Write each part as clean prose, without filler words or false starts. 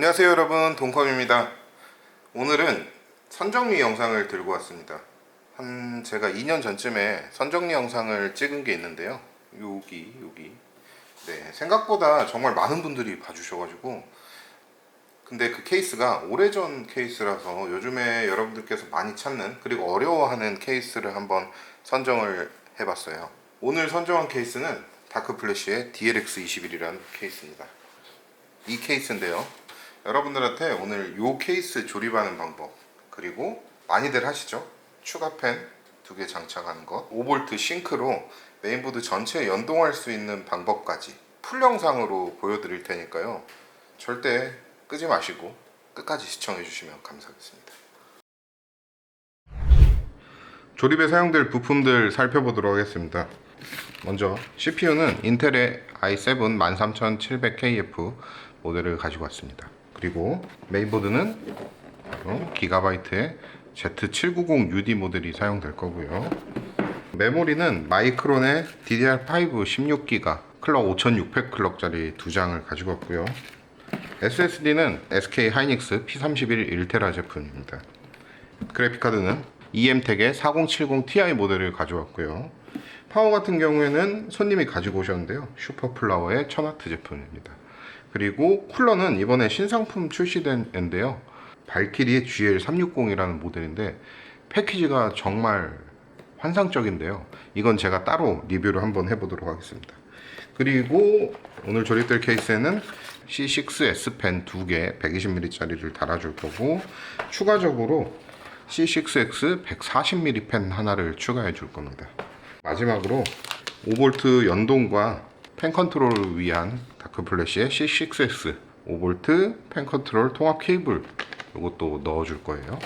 안녕하세요 여러분, 동컴입니다. 오늘은 선정리 영상을 들고 왔습니다. 제가 2년 전쯤에 선정리 영상을 찍은 게 있는데요. 여기 네, 생각보다 정말 많은 분들이 봐주셔가지고, 근데 그 케이스가 오래전 케이스라서 요즘에 여러분들께서 많이 찾는, 그리고 어려워하는 케이스를 한번 선정을 해봤어요. 오늘 선정한 케이스는 다크플래시의 DLX21이라는 케이스입니다. 이 케이스인데요, 여러분들한테 오늘 이 케이스 조립하는 방법, 그리고 많이들 하시죠, 추가펜 2개 장착하는 것, 5V 싱크로 메인보드 전체에 연동할 수 있는 방법까지 풀 영상으로 보여드릴 테니까요, 절대 끄지 마시고 끝까지 시청해 주시면 감사하겠습니다. 조립에 사용될 부품들 살펴보도록 하겠습니다. 먼저 CPU는 인텔의 i7 13700KF 모델을 가지고 왔습니다. 그리고 메인보드는 기가바이트의 Z790UD 모델이 사용될 거고요. 메모리는 마이크론의 DDR5 16기가 클럭 5600 클럭짜리 2장을 가지고 왔고요. SSD는 SK 하이닉스 P31 1테라 제품입니다. 그래픽카드는 EM텍의 4070 Ti 모델을 가져왔고요. 파워 같은 경우에는 손님이 가지고 오셨는데요, 슈퍼플라워의 1000W 제품입니다. 그리고 쿨러는 이번에 신상품 출시된 앤데요, 발키리의 GL360이라는 모델인데 패키지가 정말 환상적인데요, 이건 제가 따로 리뷰를 한번 해보도록 하겠습니다. 그리고 오늘 조립될 케이스에는 C6S 펜 2개 120mm 짜리를 달아줄 거고, 추가적으로 C6X 140mm 펜 하나를 추가해 줄 겁니다. 마지막으로 5V 연동과 펜 컨트롤을 위한 다크플래시의 C6S 5V 펜 컨트롤 통합 케이블, 이것도 넣어줄 거예요.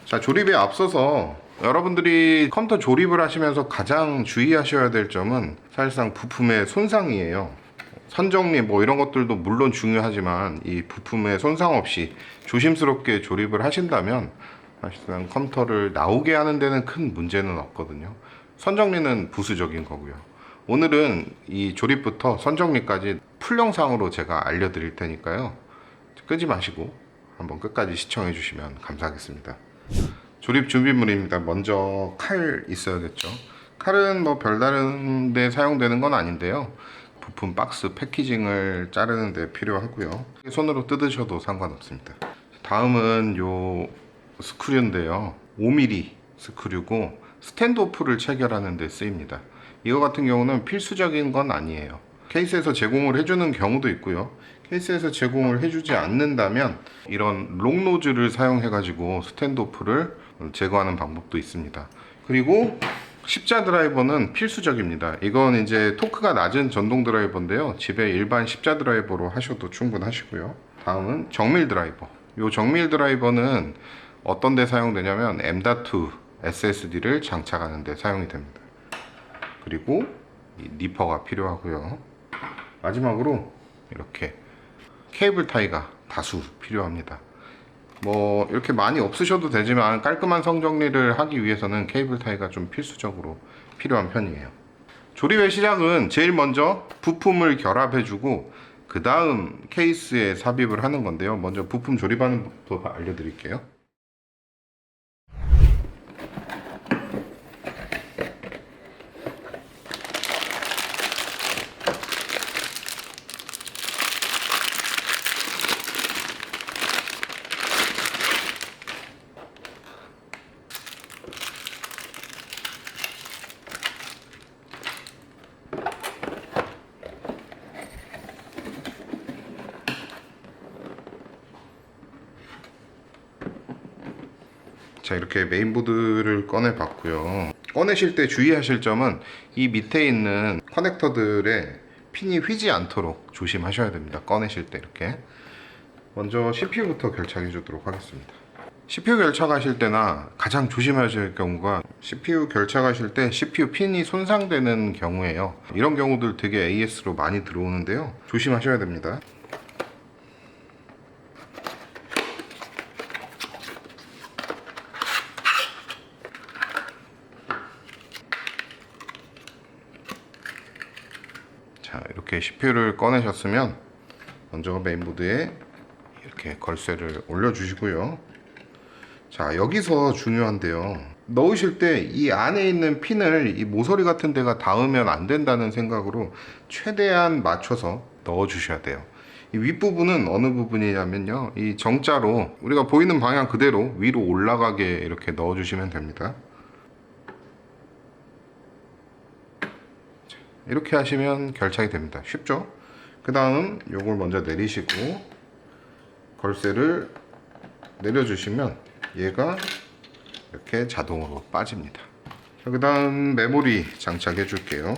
자, 조립에 앞서서 여러분들이 컴퓨터 조립을 하시면서 가장 주의하셔야 될 점은 사실상 부품의 손상이에요. 선정리 이런 것들도 물론 중요하지만 이 부품의 손상 없이 조심스럽게 조립을 하신다면 사실상 컴퓨터를 나오게 하는 데는 큰 문제는 없거든요. 선정리는 부수적인 거고요. 오늘은 이 조립부터 선정리까지 풀 영상으로 제가 알려드릴 테니까요, 끄지 마시고 한번 끝까지 시청해 주시면 감사하겠습니다. 조립 준비물입니다. 먼저 칼 있어야겠죠. 칼은 별다른 데 사용되는 건 아닌데요, 부품 박스 패키징을 자르는 데 필요하고요. 손으로 뜯으셔도 상관없습니다. 다음은 요 스크류인데요, 5mm 스크류고 스탠드오프를 체결하는 데 쓰입니다. 이거 같은 경우는 필수적인 건 아니에요. 케이스에서 제공을 해주는 경우도 있고요, 케이스에서 제공을 해주지 않는다면 이런 롱노즈를 사용해 가지고 스탠드오프를 제거하는 방법도 있습니다. 그리고 십자 드라이버는 필수적입니다. 이건 이제 토크가 낮은 전동 드라이버인데요, 집에 일반 십자 드라이버로 하셔도 충분하시고요. 다음은 정밀 드라이버. 이 정밀 드라이버는 어떤 데 사용되냐면 M.2 SSD를 장착하는 데 사용이 됩니다. 그리고 이 니퍼가 필요하고요. 마지막으로 이렇게 케이블 타이가 다수 필요합니다. 이렇게 많이 없으셔도 되지만 깔끔한 성정리를 하기 위해서는 케이블 타이가 좀 필수적으로 필요한 편이에요. 조립의 시작은 제일 먼저 부품을 결합해주고 그 다음 케이스에 삽입을 하는 건데요, 먼저 부품 조립하는 법부터 알려드릴게요. 자, 이렇게 메인보드를 꺼내 봤고요. 꺼내실 때 주의하실 점은 이 밑에 있는 커넥터들의 핀이 휘지 않도록 조심하셔야 됩니다. 꺼내실 때 이렇게. 먼저 CPU부터 결착해 주도록 하겠습니다. CPU 결착하실 때나 가장 조심하셔야 할 경우가, CPU 결착하실 때 CPU 핀이 손상되는 경우예요. 이런 경우들 되게 AS로 많이 들어오는데요, 조심하셔야 됩니다. 자, 이렇게 CPU를 꺼내셨으면 먼저 메인보드에 이렇게 걸쇠를 올려주시고요. 자, 여기서 중요한데요. 넣으실 때 이 안에 있는 핀을 이 모서리 같은 데가 닿으면 안 된다는 생각으로 최대한 맞춰서 넣어 주셔야 돼요. 이 윗부분은 어느 부분이냐면요, 이 정자로 우리가 보이는 방향 그대로 위로 올라가게 이렇게 넣어 주시면 됩니다. 이렇게 하시면 결착이 됩니다. 쉽죠? 그 다음 요걸 먼저 내리시고 걸쇠를 내려주시면 얘가 이렇게 자동으로 빠집니다. 그 다음 메모리 장착해 줄게요.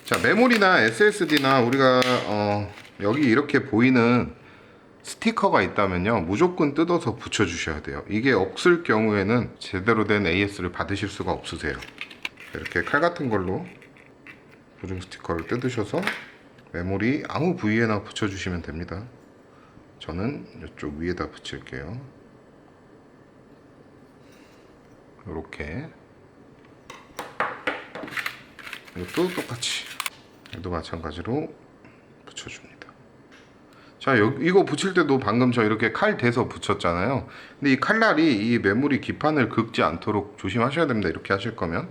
자, 메모리나 SSD나 우리가 여기 이렇게 보이는 스티커가 있다면요, 무조건 뜯어서 붙여 주셔야 돼요. 이게 없을 경우에는 제대로 된 AS를 받으실 수가 없으세요. 이렇게 칼 같은 걸로 보증 스티커를 뜯으셔서 메모리 아무 부위에나 붙여 주시면 됩니다. 저는 이쪽 위에다 붙일게요. 이렇게. 이것도 똑같이, 얘도 마찬가지로 붙여줍니다. 자, 이거 붙일 때도 방금 저 이렇게 칼 대서 붙였잖아요. 근데 이 칼날이 이 메모리 기판을 긁지 않도록 조심하셔야 됩니다. 이렇게 하실 거면.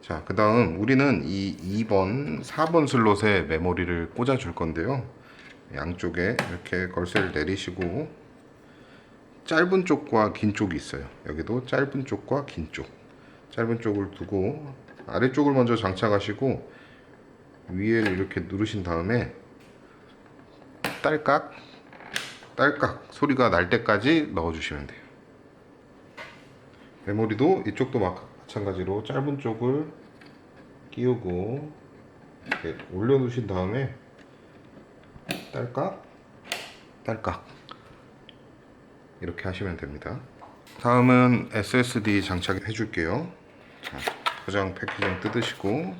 자, 그 다음 우리는 이 2번, 4번 슬롯에 메모리를 꽂아 줄 건데요. 양쪽에 이렇게 걸쇠를 내리시고 짧은 쪽과 긴 쪽이 있어요. 여기도 짧은 쪽과 긴 쪽. 짧은 쪽을 두고 아래쪽을 먼저 장착하시고 위에를 이렇게 누르신 다음에 딸깍 딸깍 소리가 날 때까지 넣어 주시면 돼요. 메모리도 이쪽도 마찬가지로 짧은 쪽을 끼우고 이렇게 올려 놓으신 다음에 딸깍 딸깍 이렇게 하시면 됩니다. 다음은 SSD 장착해 줄게요. 자, 포장 패키징 뜯으시고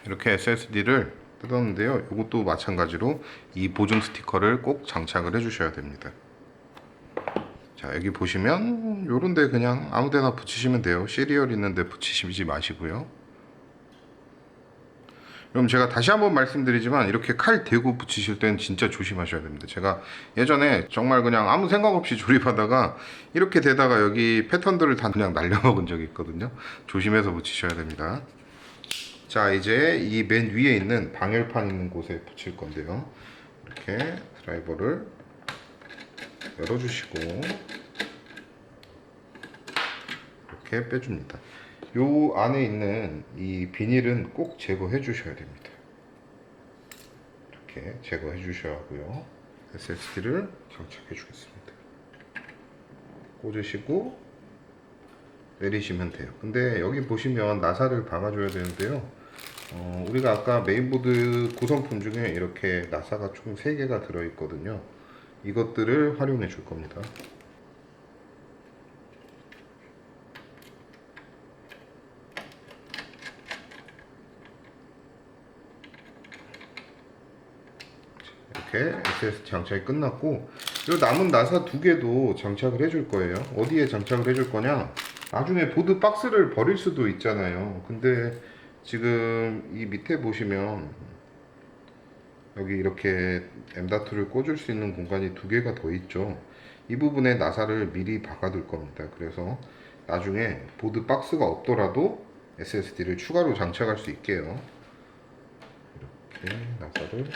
이렇게 SSD를 뜯었는데요. 이것도 마찬가지로 이 보증 스티커를 꼭 장착을 해 주셔야 됩니다. 자, 여기 보시면 요런데 그냥 아무데나 붙이시면 돼요. 시리얼 있는데 붙이시지 마시고요. 그럼 제가 다시 한번 말씀드리지만 이렇게 칼 대고 붙이실 땐 진짜 조심하셔야 됩니다. 제가 예전에 정말 그냥 아무 생각 없이 조립하다가 이렇게 되다가 여기 패턴들을 다 그냥 날려먹은 적이 있거든요. 조심해서 붙이셔야 됩니다. 자, 이제 이 맨 위에 있는 방열판 있는 곳에 붙일 건데요. 이렇게 드라이버를 열어주시고 이렇게 빼줍니다. 요 안에 있는 이 비닐은 꼭 제거해 주셔야 됩니다. 이렇게 제거해 주셔야 하고요. SSD를 장착해 주겠습니다. 꽂으시고 내리시면 돼요. 근데 여기 보시면 나사를 박아줘야 되는데요. 우리가 아까 메인보드 구성품 중에 이렇게 나사가 총 3개가 들어있거든요. 이것들을 활용해 줄 겁니다. 이렇게 SSD 장착이 끝났고, 이 남은 나사 2개도 장착을 해줄 거예요. 어디에 장착을 해줄 거냐? 나중에 보드 박스를 버릴 수도 있잖아요. 근데 지금 이 밑에 보시면 여기 이렇게 M.2를 꽂을 수 있는 공간이 2개가 더 있죠. 이 부분에 나사를 미리 박아둘 겁니다. 그래서 나중에 보드 박스가 없더라도 SSD를 추가로 장착할 수 있게요. 이렇게 나사를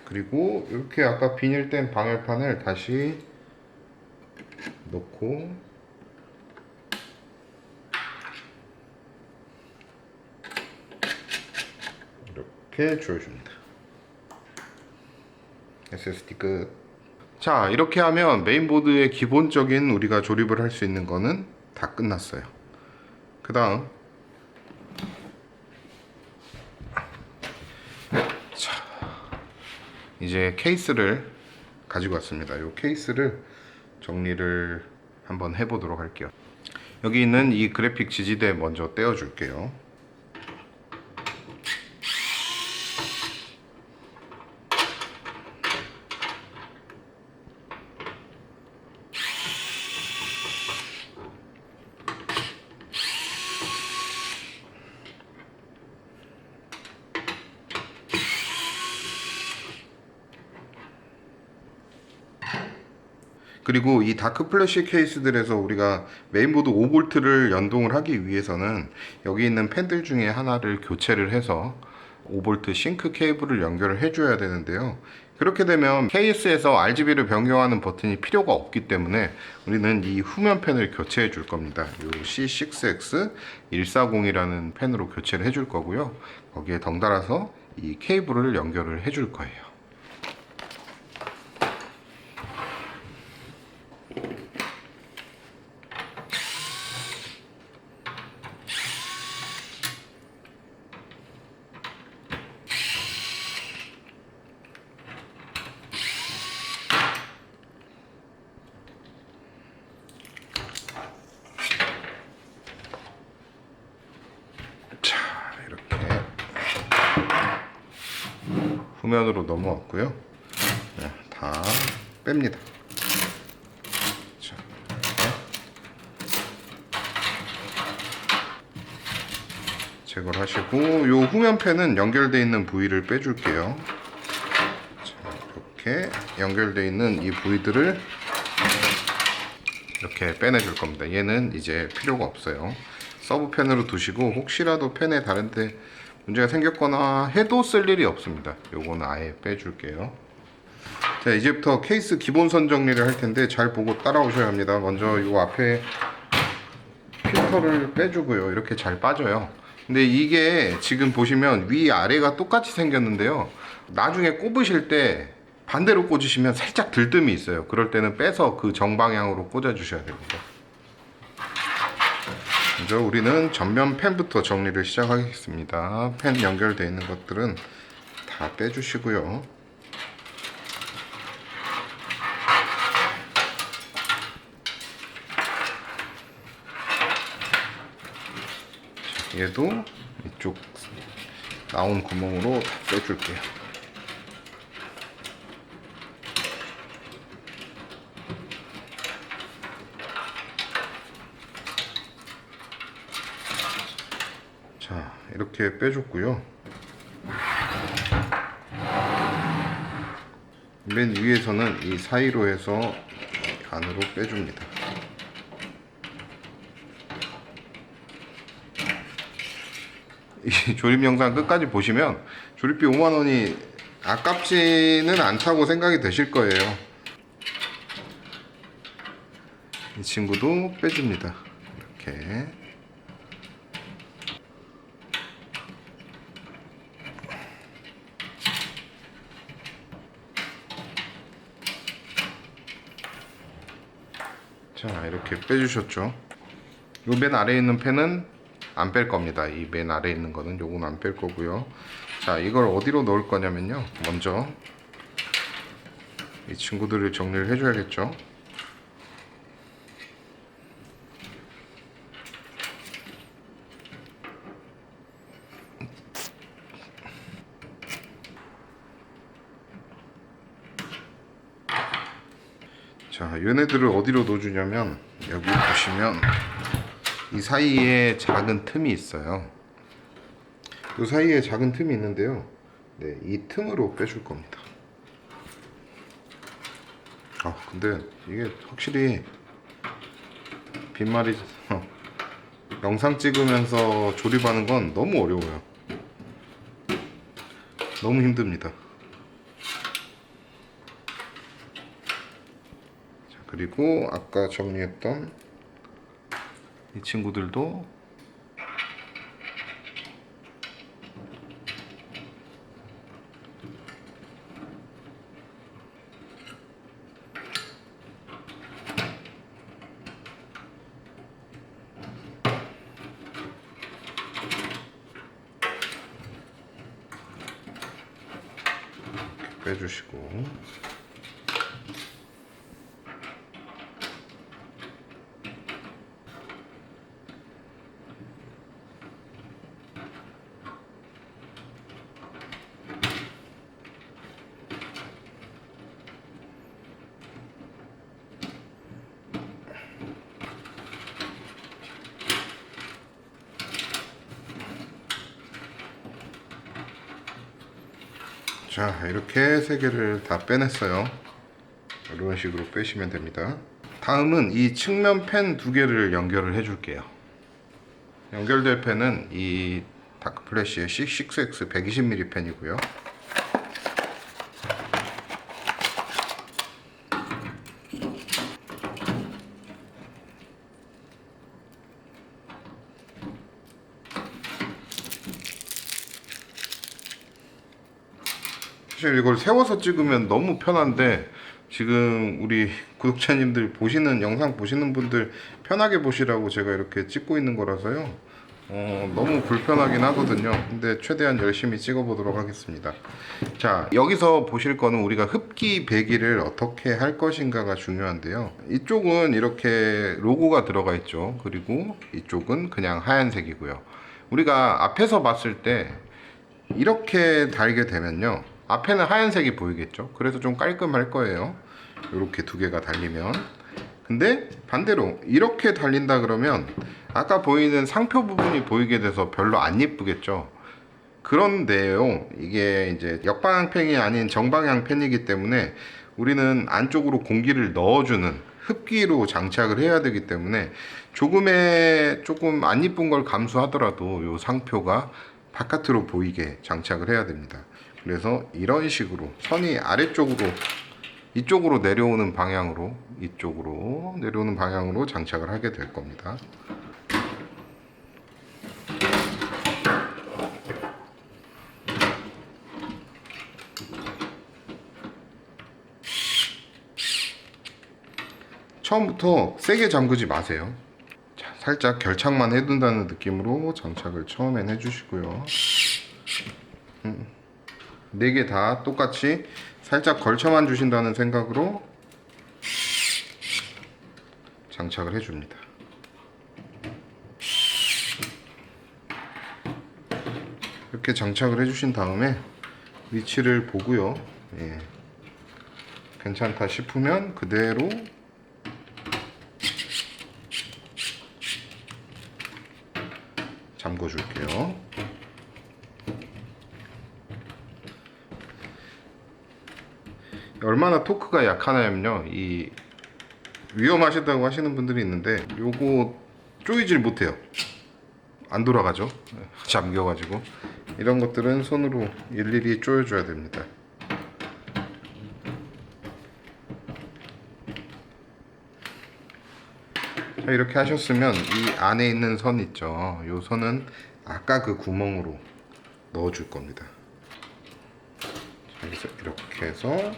그리고 이렇게 아까 비닐 뗀 방열판을 다시 넣고 이렇게 조여줍니다. SSD 끝. 자, 이렇게 하면 메인보드의 기본적인 우리가 조립을 할 수 있는 거는 다 끝났어요. 그 다음 이제 케이스를 가지고 왔습니다. 이 케이스를 정리를 한번 해보도록 할게요. 여기 있는 이 그래픽 지지대 먼저 떼어 줄게요. 그리고 이 다크 플래시 케이스들에서 우리가 메인보드 5V를 연동을 하기 위해서는 여기 있는 팬들 중에 하나를 교체를 해서 5V 싱크 케이블을 연결을 해줘야 되는데요. 그렇게 되면 케이스에서 RGB를 변경하는 버튼이 필요가 없기 때문에 우리는 이 후면 팬을 교체해 줄 겁니다. 이 C6X140이라는 팬으로 교체를 해줄 거고요. 거기에 덩달아서 이 케이블을 연결을 해줄 거예요. 후면으로 넘어왔고요. 네, 다 뺍니다. 자, 제거를 하시고 요 후면 팬은 연결되어 있는 부위를 빼줄게요. 자, 이렇게 연결되어 있는 이 부위들을 이렇게 빼내줄 겁니다. 얘는 이제 필요가 없어요. 서브 팬으로 두시고 혹시라도 팬에 다른데 문제가 생겼거나 해도 쓸 일이 없습니다. 요거는 아예 빼줄게요. 자, 이제부터 케이스 기본선 정리를 할 텐데 잘 보고 따라오셔야 합니다. 먼저 요 앞에 필터를 빼주고요. 이렇게 잘 빠져요. 근데 이게 지금 보시면 위아래가 똑같이 생겼는데요. 나중에 꼽으실 때 반대로 꽂으시면 살짝 들뜸이 있어요. 그럴 때는 빼서 그 정방향으로 꽂아 주셔야 됩니다. 먼저 우리는 전면 팬부터 정리를 시작하겠습니다. 팬 연결되어 있는 것들은 다 빼주시고요. 얘도 이쪽 나온 구멍으로 다 빼줄게요. 자, 이렇게 빼줬고요. 맨 위에서는 이 사이로 해서 안으로 빼줍니다. 이 조립 영상 끝까지 보시면 조립비 5만원이 아깝지는 않다고 생각이 되실 거예요. 이 친구도 빼줍니다. 이렇게. 자, 이렇게 빼주셨죠. 요 맨 아래에 있는 펜은 안 뺄 겁니다. 이 맨 아래에 있는 거는 요건 안 뺄 거고요. 자, 이걸 어디로 넣을 거냐면요. 먼저 이 친구들을 정리를 해줘야겠죠. 자, 얘네들을 어디로 넣어주냐면 여기 보시면 이 사이에 작은 틈이 있어요. 이 사이에 작은 틈이 있는데요. 네, 이 틈으로 빼줄 겁니다. 아, 근데 이게 확실히 빈말이 영상 찍으면서 조립하는 건 너무 어려워요. 너무 힘듭니다. 자, 그리고 아까 정리했던 이 친구들도 빼주시고, 자, 이렇게 세 개를 다 빼냈어요. 이런 식으로 빼시면 됩니다. 다음은 이 측면 펜 두 개를 연결을 해줄게요. 연결될 펜은 이 다크플래시의 C6X 120mm 펜이고요. 사실 이걸 세워서 찍으면 너무 편한데 지금 우리 구독자님들 보시는 영상 보시는 분들 편하게 보시라고 제가 이렇게 찍고 있는 거라서요. 너무 불편하긴 하거든요. 근데 최대한 열심히 찍어 보도록 하겠습니다. 자, 여기서 보실 거는 우리가 흡기 배기를 어떻게 할 것인가가 중요한데요. 이쪽은 이렇게 로고가 들어가 있죠. 그리고 이쪽은 그냥 하얀색이고요. 우리가 앞에서 봤을 때 이렇게 달게 되면요, 앞에는 하얀색이 보이겠죠. 그래서 좀 깔끔할 거예요, 이렇게 두 개가 달리면. 근데 반대로 이렇게 달린다 그러면 아까 보이는 상표 부분이 보이게 돼서 별로 안 예쁘겠죠. 그런데요, 이게 이제 역방향 팬이 아닌 정방향 팬이기 때문에 우리는 안쪽으로 공기를 넣어주는 흡기로 장착을 해야 되기 때문에 조금 안 이쁜 걸 감수하더라도 이 상표가 바깥으로 보이게 장착을 해야 됩니다. 그래서 이런 식으로 선이 아래쪽으로, 이쪽으로 내려오는 방향으로, 이쪽으로 내려오는 방향으로 장착을 하게 될 겁니다. 처음부터 세게 잠그지 마세요. 자, 살짝 결착만 해둔다는 느낌으로 장착을 처음엔 해주시고요. 4개 다 똑같이 살짝 걸쳐만 주신다는 생각으로 장착을 해줍니다. 이렇게 장착을 해주신 다음에 위치를 보고요. 예. 괜찮다 싶으면 그대로 잠궈 줄게요. 얼마나 토크가 약하냐면요, 이 위험하시다고 하시는 분들이 있는데 요거 조이질 못해요. 안 돌아가죠. 잠겨가지고. 이런 것들은 손으로 일일이 조여줘야 됩니다. 자, 이렇게 하셨으면 이 안에 있는 선 있죠, 요 선은 아까 그 구멍으로 넣어 줄 겁니다. 자, 그래서 이렇게 해서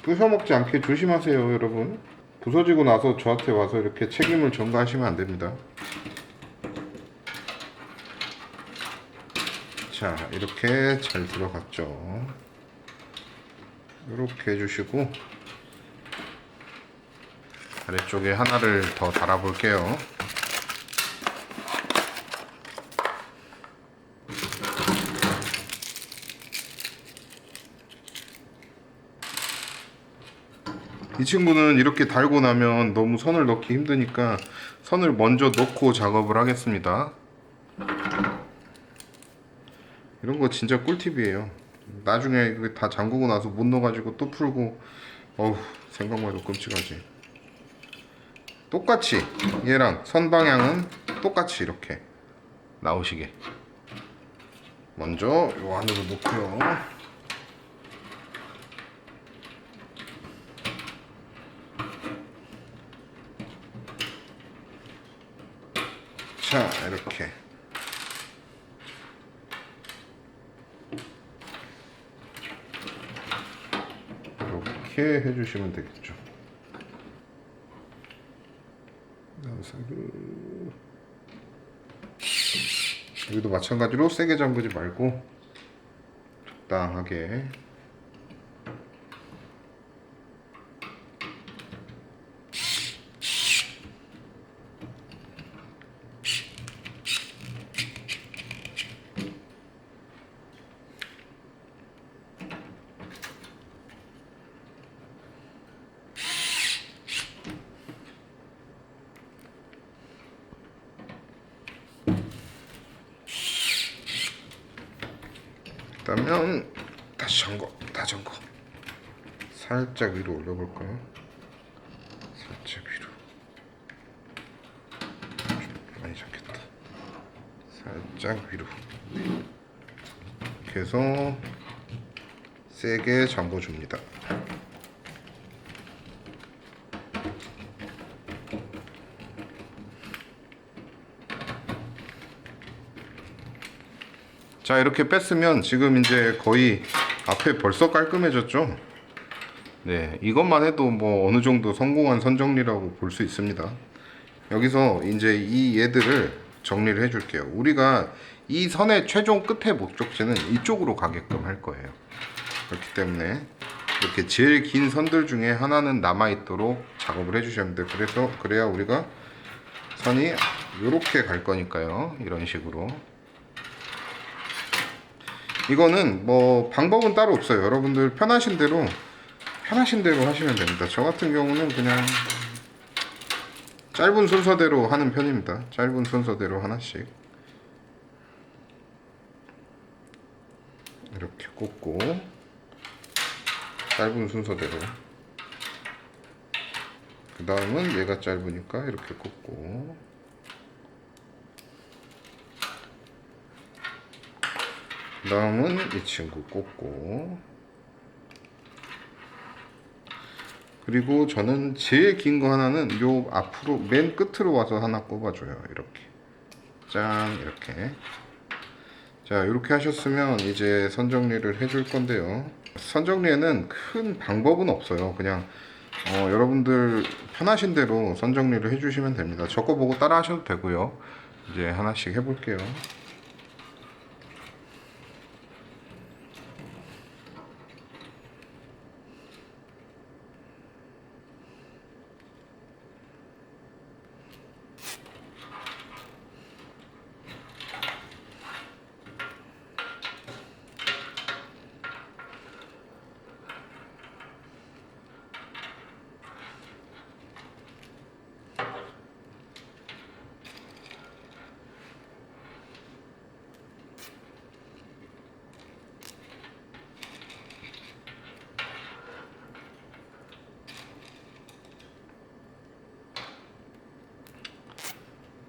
부숴먹지 않게 조심하세요, 여러분. 부서지고 나서 저한테 와서 이렇게 책임을 전가하시면 안 됩니다. 자, 이렇게 잘 들어갔죠. 이렇게 해주시고 아래쪽에 하나를 더 달아 볼게요. 이 친구는 이렇게 달고 나면 너무 선을 넣기 힘드니까 선을 먼저 넣고 작업을 하겠습니다. 이런 거 진짜 꿀팁이에요. 나중에 다 잠그고 나서 못 넣어가지고 또 풀고, 어우, 생각만 해도 끔찍하지. 똑같이 얘랑 선 방향은 똑같이 이렇게 나오시게 먼저 요 안으로 넣고요. 자, 이렇게 해주시면 되겠죠. 여기도 마찬가지로 세게 잠그지 말고 적당하게. 있다면 다시 다 점거. 살짝 위로 올려볼까요? 살짝 위로. 좀 많이 잡겠다. 살짝 위로. 이렇게 해서 세게 잠궈줍니다. 자, 이렇게 뺐으면 지금 이제 거의 앞에 벌써 깔끔해졌죠? 네, 이것만 해도 뭐 어느 정도 성공한 선 정리라고 볼 수 있습니다. 여기서 이제 이 얘들을 정리를 해 줄게요. 우리가 이 선의 최종 끝의 목적지는 이쪽으로 가게끔 할 거예요. 그렇기 때문에 이렇게 제일 긴 선들 중에 하나는 남아 있도록 작업을 해 주셔야 됩니다. 그래야 우리가 선이 이렇게 갈 거니까요. 이런 식으로. 이거는 뭐 방법은 따로 없어요. 여러분들 편하신 대로 하시면 됩니다. 저 같은 경우는 그냥 짧은 순서대로 하는 편입니다. 짧은 순서대로 하나씩 이렇게 꽂고, 짧은 순서대로. 그 다음은 얘가 짧으니까 이렇게 꽂고, 그 다음은 이 친구 꽂고, 그리고 저는 제일 긴 거 하나는 요 앞으로 맨 끝으로 와서 하나 꼽아줘요. 이렇게 짠, 이렇게. 자, 이렇게 하셨으면 이제 선 정리를 해줄 건데요. 선 정리에는 큰 방법은 없어요. 그냥 여러분들 편하신 대로 선 정리를 해주시면 됩니다. 저 거 보고 따라 하셔도 되고요. 이제 하나씩 해볼게요.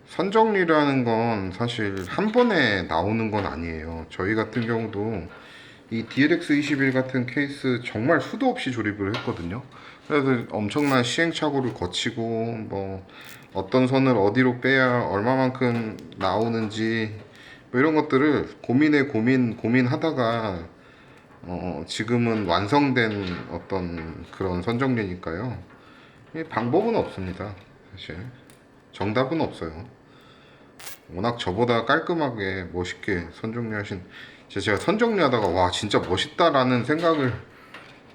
선 정리라는 건 사실 한 번에 나오는 건 아니에요. 저희 같은 경우도 이 DLX21 같은 케이스 정말 수도 없이 조립을 했거든요. 그래서 엄청난 시행착오를 거치고, 뭐 어떤 선을 어디로 빼야 얼마만큼 나오는지 뭐 이런 것들을 고민하다가 지금은 완성된 어떤 그런 선 정리니까요. 방법은 없습니다. 사실 정답은 없어요. 워낙 저보다 깔끔하게 멋있게 선정리하신, 제가 선정리하다가 와 진짜 멋있다라는 생각을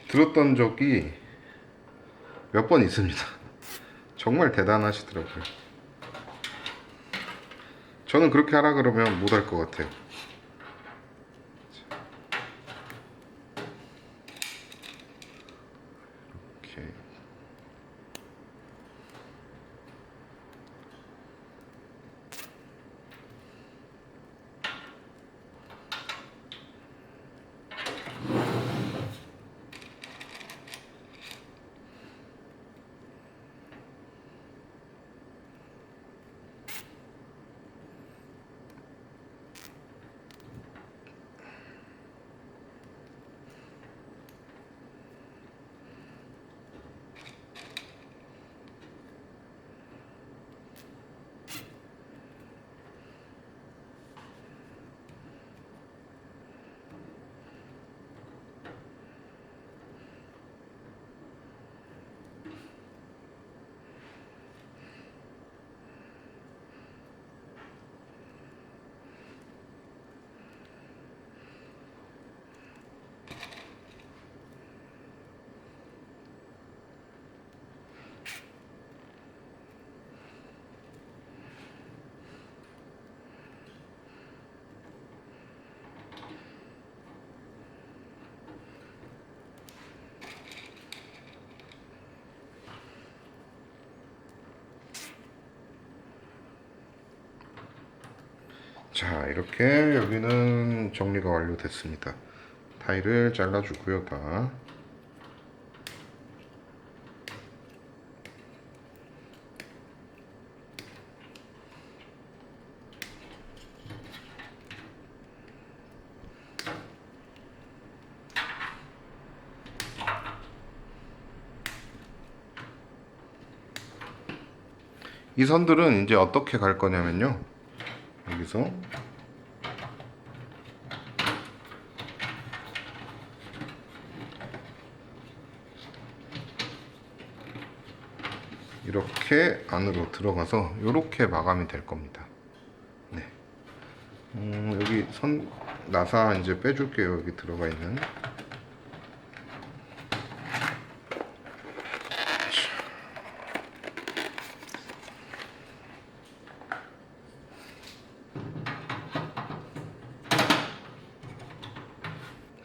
들었던 적이 몇 번 있습니다. 정말 대단하시더라고요. 저는 그렇게 하라 그러면 못 할 것 같아요. 이렇게. 자, 이렇게 여기는 정리가 완료됐습니다. 타일을 잘라주고요. 다. 이 선들은 이제 어떻게 갈 거냐면요. 여기서 이렇게 안으로 들어가서 이렇게 마감이 될 겁니다. 네. 여기 선 나사 이제 빼줄게요. 여기 들어가 있는.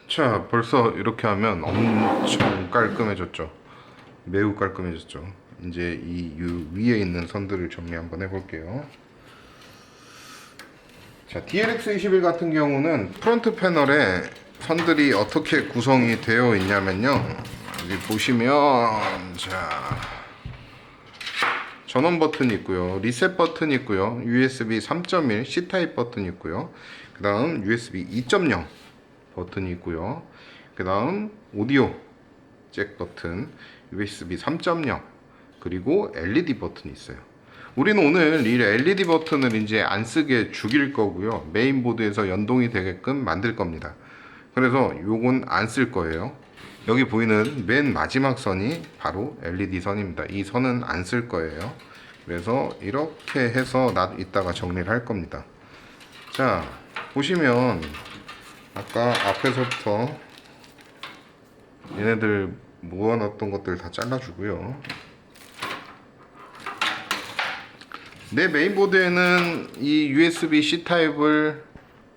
자, 벌써 이렇게 하면 엄청 깔끔해졌죠. 매우 깔끔해졌죠. 이제 이 위에 있는 선들을 정리 한번 해볼게요. 자, DLX21 같은 경우는 프론트 패널에 선들이 어떻게 구성이 되어 있냐면요. 여기 보시면 자, 전원 버튼이 있고요. 리셋 버튼이 있고요. USB 3.1 C타입 버튼이 있고요. 그 다음 USB 2.0 버튼이 있고요. 그 다음 오디오 잭 버튼, USB 3.0 그리고 LED 버튼이 있어요. 우리는 오늘 이 LED 버튼을 이제 안 쓰게 죽일 거고요. 메인보드에서 연동이 되게끔 만들 겁니다. 그래서 요건 안 쓸 거예요. 여기 보이는 맨 마지막 선이 바로 LED 선입니다. 이 선은 안 쓸 거예요. 그래서 이렇게 해서 이따가 정리를 할 겁니다. 자, 보시면 아까 앞에서부터 얘네들 모아놨던 것들 다 잘라주고요. 내 메인보드에는 이 USB-C 타입을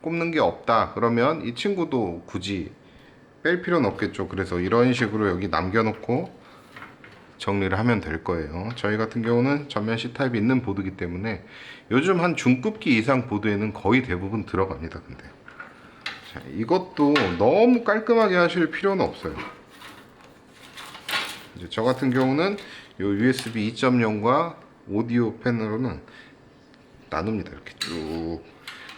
꼽는 게 없다. 그러면 이 친구도 굳이 뺄 필요는 없겠죠. 그래서 이런 식으로 여기 남겨놓고 정리를 하면 될 거예요. 저희 같은 경우는 전면 C 타입이 있는 보드이기 때문에 요즘 한 중급기 이상 보드에는 거의 대부분 들어갑니다. 근데 자, 이것도 너무 깔끔하게 하실 필요는 없어요. 이제 저 같은 경우는 요 USB 2.0과 오디오 패널로는 나눕니다. 이렇게 쭉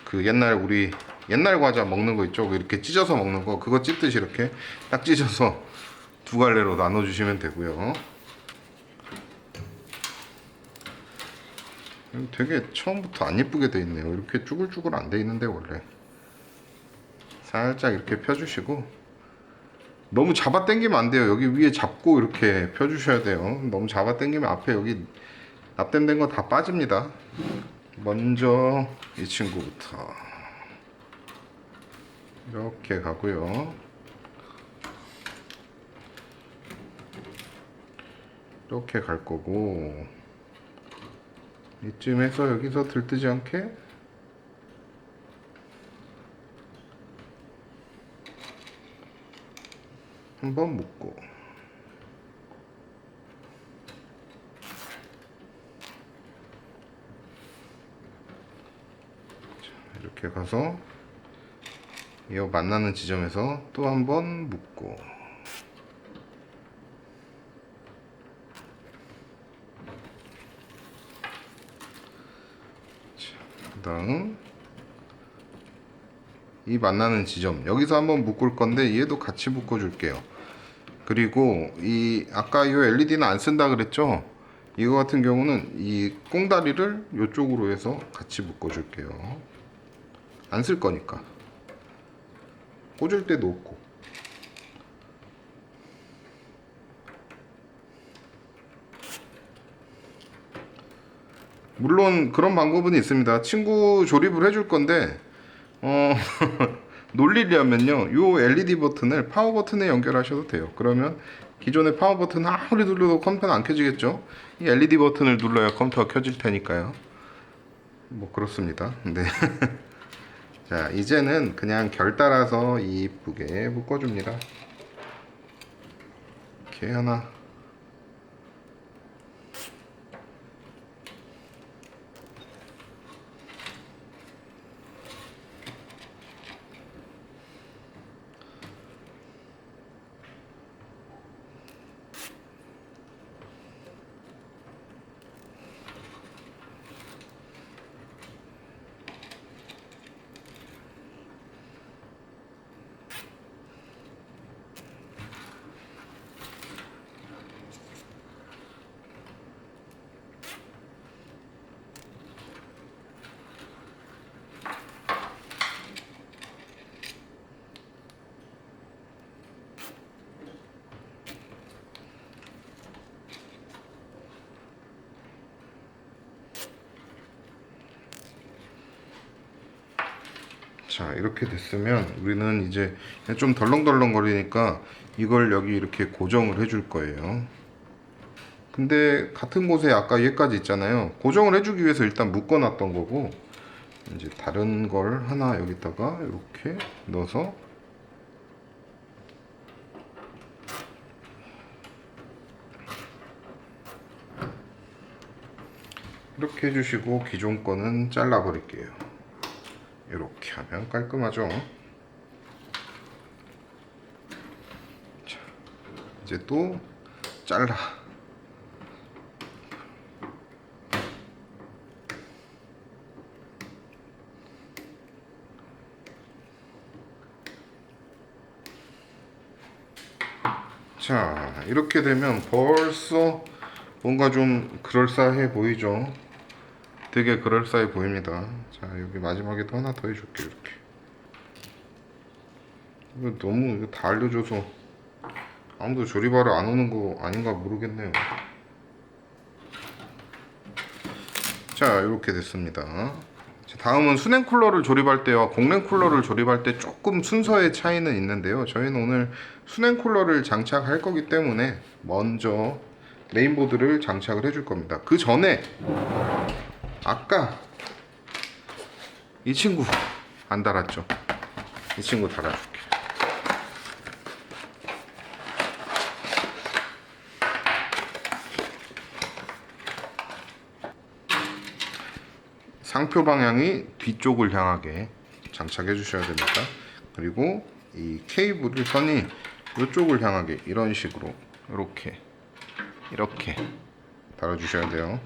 그 우리 옛날 과자 먹는 거 있죠? 이렇게 찢어서 먹는 거 그거 찢듯이 이렇게 딱 찢어서 두 갈래로 나눠 주시면 되고요. 되게 처음부터 안 예쁘게 돼 있네요. 이렇게 쭈글쭈글 안 돼 있는데 원래 살짝 이렇게 펴주시고 너무 잡아 당기면 안 돼요. 여기 위에 잡고 이렇게 펴주셔야 돼요. 너무 잡아 당기면 앞에 여기 납땜된 거 다 빠집니다. 먼저 이 친구부터 이렇게 가고요. 이렇게 갈 거고 이쯤에서 여기서 들뜨지 않게 한번 묶고 이렇게 가서 이 만나는 지점에서 또 한번 묶고 그 다음 이 만나는 지점 여기서 한번 묶을 건데 얘도 같이 묶어 줄게요. 그리고 이 아까 이 LED는 안 쓴다 그랬죠? 이거 같은 경우는 이 꽁다리를 이쪽으로 해서 같이 묶어 줄게요. 안 쓸 거니까 꽂을 때도 없고. 물론 그런 방법은 있습니다. 친구 조립을 해줄 건데 놀리려면요 요 LED 버튼을 파워 버튼에 연결하셔도 돼요. 그러면 기존의 파워 버튼 아무리 눌러도 컴퓨터는 안 켜지겠죠. 이 LED 버튼을 눌러야 컴퓨터가 켜질 테니까요. 뭐 그렇습니다. 네. 자, 이제는 그냥 결 따라서 이쁘게 묶어줍니다. 이렇게 하나 자, 이렇게 됐으면 우리는 이제 좀 덜렁덜렁 거리니까 이걸 여기 이렇게 고정을 해줄 거예요. 근데 같은 곳에 아까 얘까지 있잖아요. 고정을 해주기 위해서 일단 묶어 놨던 거고, 이제 다른 걸 하나 여기다가 이렇게 넣어서 이렇게 해주시고, 기존 거는 잘라 버릴게요. 이렇게 하면 깔끔하죠. 자, 이제 또 잘라. 자, 이렇게 되면 벌써 뭔가 좀 그럴싸해 보이죠? 되게 그럴싸해 보입니다. 자, 여기 마지막에도 하나 더 해줄게요. 이렇게. 이거 너무 이거 다 알려줘서 아무도 조립하러 안 오는 거 아닌가 모르겠네요. 자, 이렇게 됐습니다. 자, 다음은 수냉 쿨러를 조립할 때와 공냉 쿨러를 조립할 때 조금 순서의 차이는 있는데요. 저희는 오늘 수냉 쿨러를 장착할 거기 때문에 먼저 메인보드를 장착을 해줄 겁니다. 그 전에 아까 이 친구 안 달았죠? 이 친구 달아줄게. 상표 방향이 뒤쪽을 향하게 장착해 주셔야 됩니다. 그리고 이 케이블을 선이 이쪽을 향하게 이런 식으로 이렇게 달아 주셔야 돼요.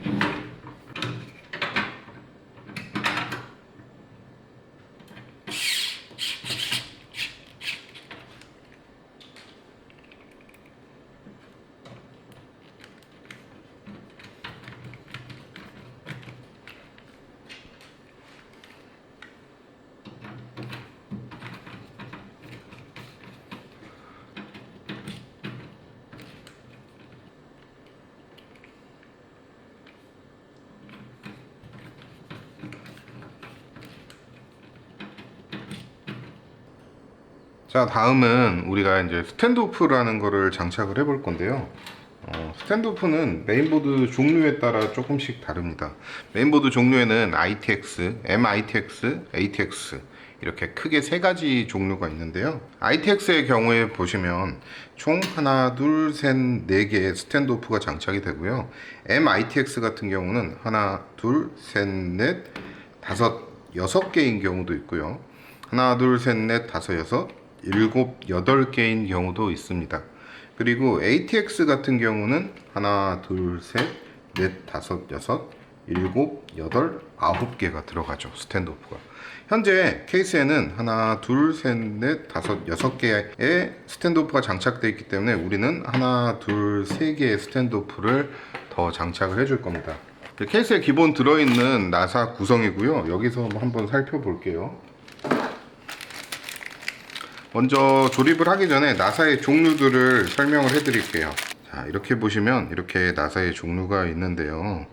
자, 다음은 우리가 이제 스탠드오프라는 거를 장착을 해볼 건데요. 스탠드오프는 메인보드 종류에 따라 조금씩 다릅니다. 메인보드 종류에는 ITX, MITX, ATX 이렇게 크게 세 가지 종류가 있는데요. ITX의 경우에 보시면 총 하나, 둘, 셋, 네 개의 스탠드오프가 장착이 되고요. MITX 같은 경우는 하나, 둘, 셋, 넷, 다섯, 여섯 개인 경우도 있고요. 하나, 둘, 셋, 넷, 다섯, 여섯, 일곱, 여덟 개인 경우도 있습니다. 그리고 ATX 같은 경우는 하나, 둘, 셋, 넷, 다섯, 여섯, 일곱, 여덟, 아홉 개가 들어가죠. 스탠드오프가. 현재 케이스에는 하나, 둘, 셋, 넷, 다섯, 여섯 개의 스탠드오프가 장착되어 있기 때문에 우리는 하나, 둘, 세 개의 스탠드오프를 더 장착을 해줄 겁니다. 케이스에 기본 들어있는 나사 구성이고요. 여기서 한번 살펴볼게요. 먼저 조립을 하기 전에 나사의 종류들을 설명을 해 드릴게요. 자, 이렇게 보시면 이렇게 나사의 종류가 있는데요.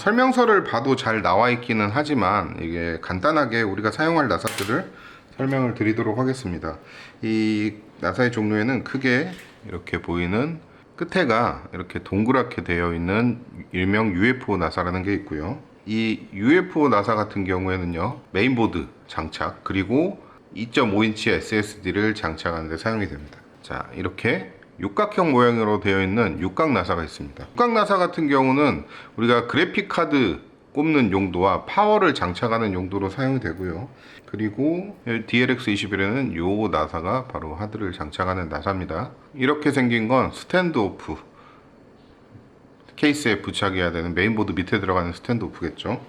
설명서를 봐도 잘 나와 있기는 하지만 이게 간단하게 우리가 사용할 나사들을 설명을 드리도록 하겠습니다. 이 나사의 종류에는 크게 이렇게 보이는 끝에가 이렇게 동그랗게 되어 있는 일명 UFO 나사라는 게 있고요. 이 UFO 나사 같은 경우에는요, 메인보드 장착 그리고 2.5인치 SSD를 장착하는 데 사용이 됩니다. 자, 이렇게 육각형 모양으로 되어 있는 육각 나사가 있습니다. 육각 나사 같은 경우는 우리가 그래픽 카드 꼽는 용도와 파워를 장착하는 용도로 사용이 되고요. 그리고 DLX21에는 요 나사가 바로 하드를 장착하는 나사입니다. 이렇게 생긴 건 스탠드오프, 케이스에 부착해야 되는 메인보드 밑에 들어가는 스탠드오프겠죠.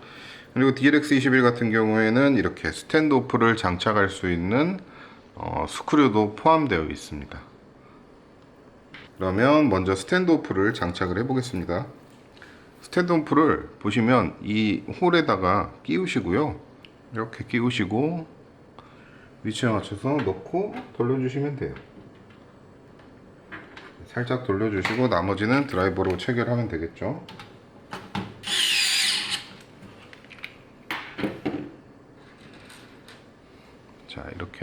그리고 DLX21 같은 경우에는 이렇게 스탠드오프를 장착할 수 있는 스크류도 포함되어 있습니다. 그러면 먼저 스탠드오프를 장착을 해 보겠습니다. 스탠드오프를 보시면 이 홀에다가 끼우시고요. 이렇게 끼우시고 위치에 맞춰서 넣고 돌려주시면 돼요. 살짝 돌려주시고 나머지는 드라이버로 체결하면 되겠죠.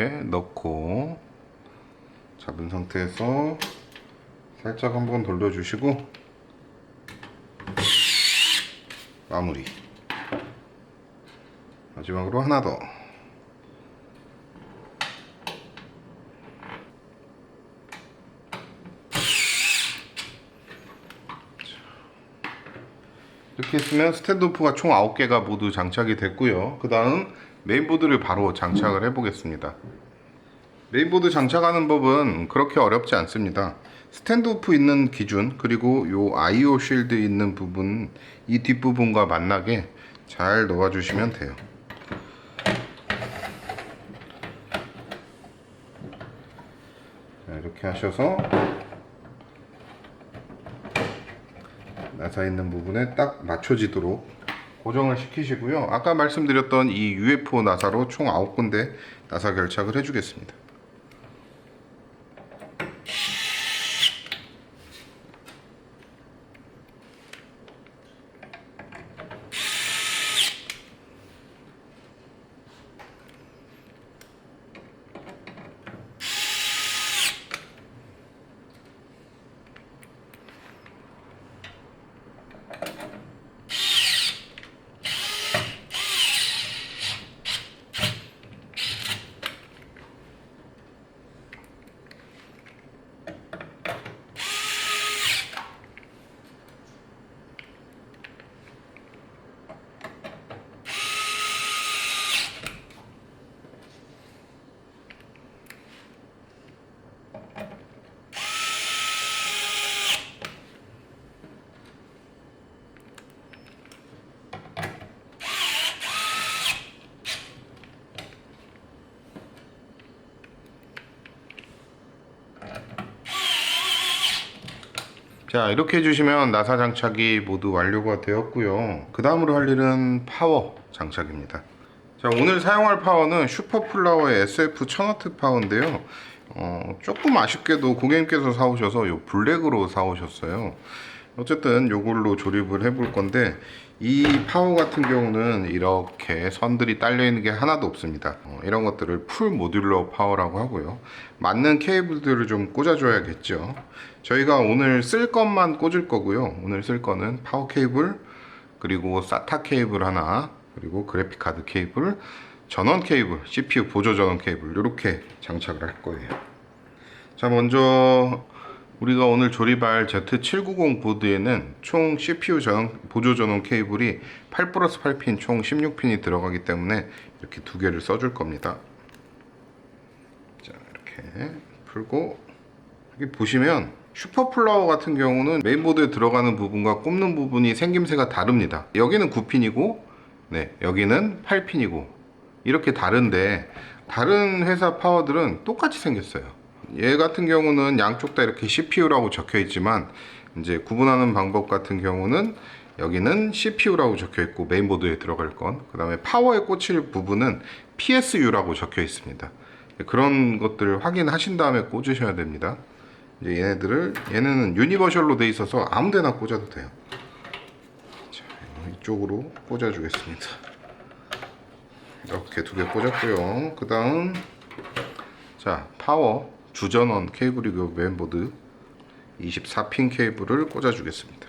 이렇게 넣고 잡은 상태에서 살짝 한번 돌려주시고 마무리. 마지막으로 하나 더. 이렇게 했으면 스탠드오프가 총 9개가 모두 장착이 됐고요. 그 다음 메인보드를 바로 장착을 해 보겠습니다. 메인보드 장착하는 법은 그렇게 어렵지 않습니다. 스탠드오프 있는 기준, 그리고 요 IO 쉴드 있는 부분, 이 뒷부분과 만나게 잘 넣어 주시면 돼요. 자, 이렇게 하셔서 나사 있는 부분에 딱 맞춰지도록 고정을 시키시고요. 아까 말씀드렸던 이 UFO 나사로 총 9군데 나사 결착을 해주겠습니다. 자, 이렇게 해주시면 나사 장착이 모두 완료가 되었고요. 그 다음으로 할 일은 파워 장착입니다. 자, 오늘 사용할 파워는 슈퍼플라워의 SF1000W 파워인데요. 조금 아쉽게도 고객님께서 사오셔서 요 블랙으로 사오셨어요. 어쨌든 요걸로 조립을 해볼 건데, 이 파워 같은 경우는 이렇게 선들이 딸려 있는 게 하나도 없습니다. 이런 것들을 풀 모듈러 파워라고 하고요. 맞는 케이블들을 좀 꽂아줘야겠죠. 저희가 오늘 쓸 것만 꽂을 거고요. 오늘 쓸 거는 파워 케이블, 그리고 SATA 케이블 하나, 그리고 그래픽 카드 케이블, 전원 케이블, CPU 보조 전원 케이블 이렇게 장착을 할 거예요. 자, 먼저 우리가 오늘 조립할 Z790 보드에는 총 CPU 보조 전원 케이블이 8+8핀 총 16핀이 들어가기 때문에 이렇게 두 개를 써줄 겁니다. 자, 이렇게 풀고, 여기 보시면 슈퍼플라워 같은 경우는 메인보드에 들어가는 부분과 꼽는 부분이 생김새가 다릅니다. 여기는 9핀이고 네, 여기는 8핀이고 이렇게 다른데, 다른 회사 파워들은 똑같이 생겼어요. 얘 같은 경우는 양쪽 다 이렇게 CPU라고 적혀 있지만, 이제 구분하는 방법 같은 경우는 여기는 CPU라고 적혀 있고 메인보드에 들어갈 건, 그 다음에 파워에 꽂힐 부분은 PSU라고 적혀 있습니다. 그런 것들을 확인하신 다음에 꽂으셔야 됩니다. 이제 얘네는 유니버셜로 돼 있어서 아무데나 꽂아도 돼요. 자, 이쪽으로 꽂아 주겠습니다. 이렇게 두 개 꽂았고요. 그 다음, 자, 파워 주전원 케이블이고 메인보드 24핀 케이블을 꽂아 주겠습니다.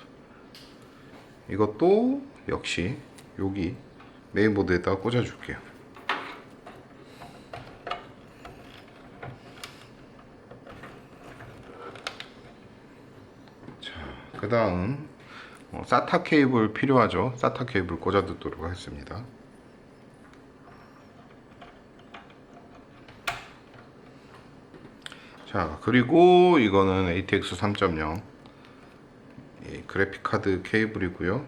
이것도 역시 여기 메인보드에다가 꽂아 줄게요. 자, 그 다음 SATA 케이블 필요하죠. SATA 케이블 꽂아 두도록 하겠습니다. 자, 그리고 이거는 ATX 3.0 그래픽 카드 케이블이고요.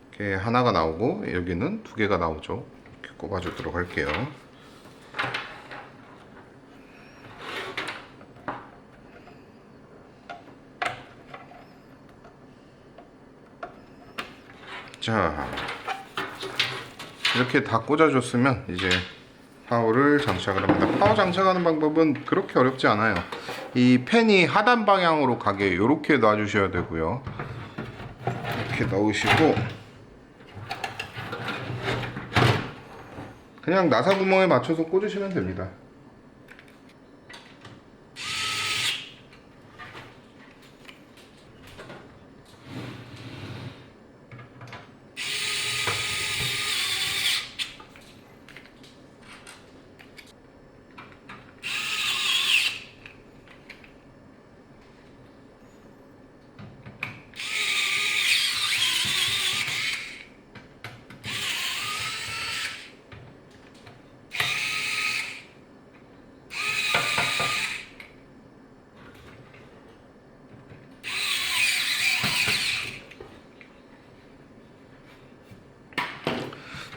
이렇게 하나가 나오고 여기는 두 개가 나오죠. 이렇게 꼽아 주도록 할게요. 자, 이렇게 다 꽂아줬으면 이제 파워를 장착을 합니다. 파워 장착하는 방법은 그렇게 어렵지 않아요. 이 펜이 하단 방향으로 가게 이렇게 놔주셔야 되고요. 이렇게 넣으시고, 그냥 나사 구멍에 맞춰서 꽂으시면 됩니다.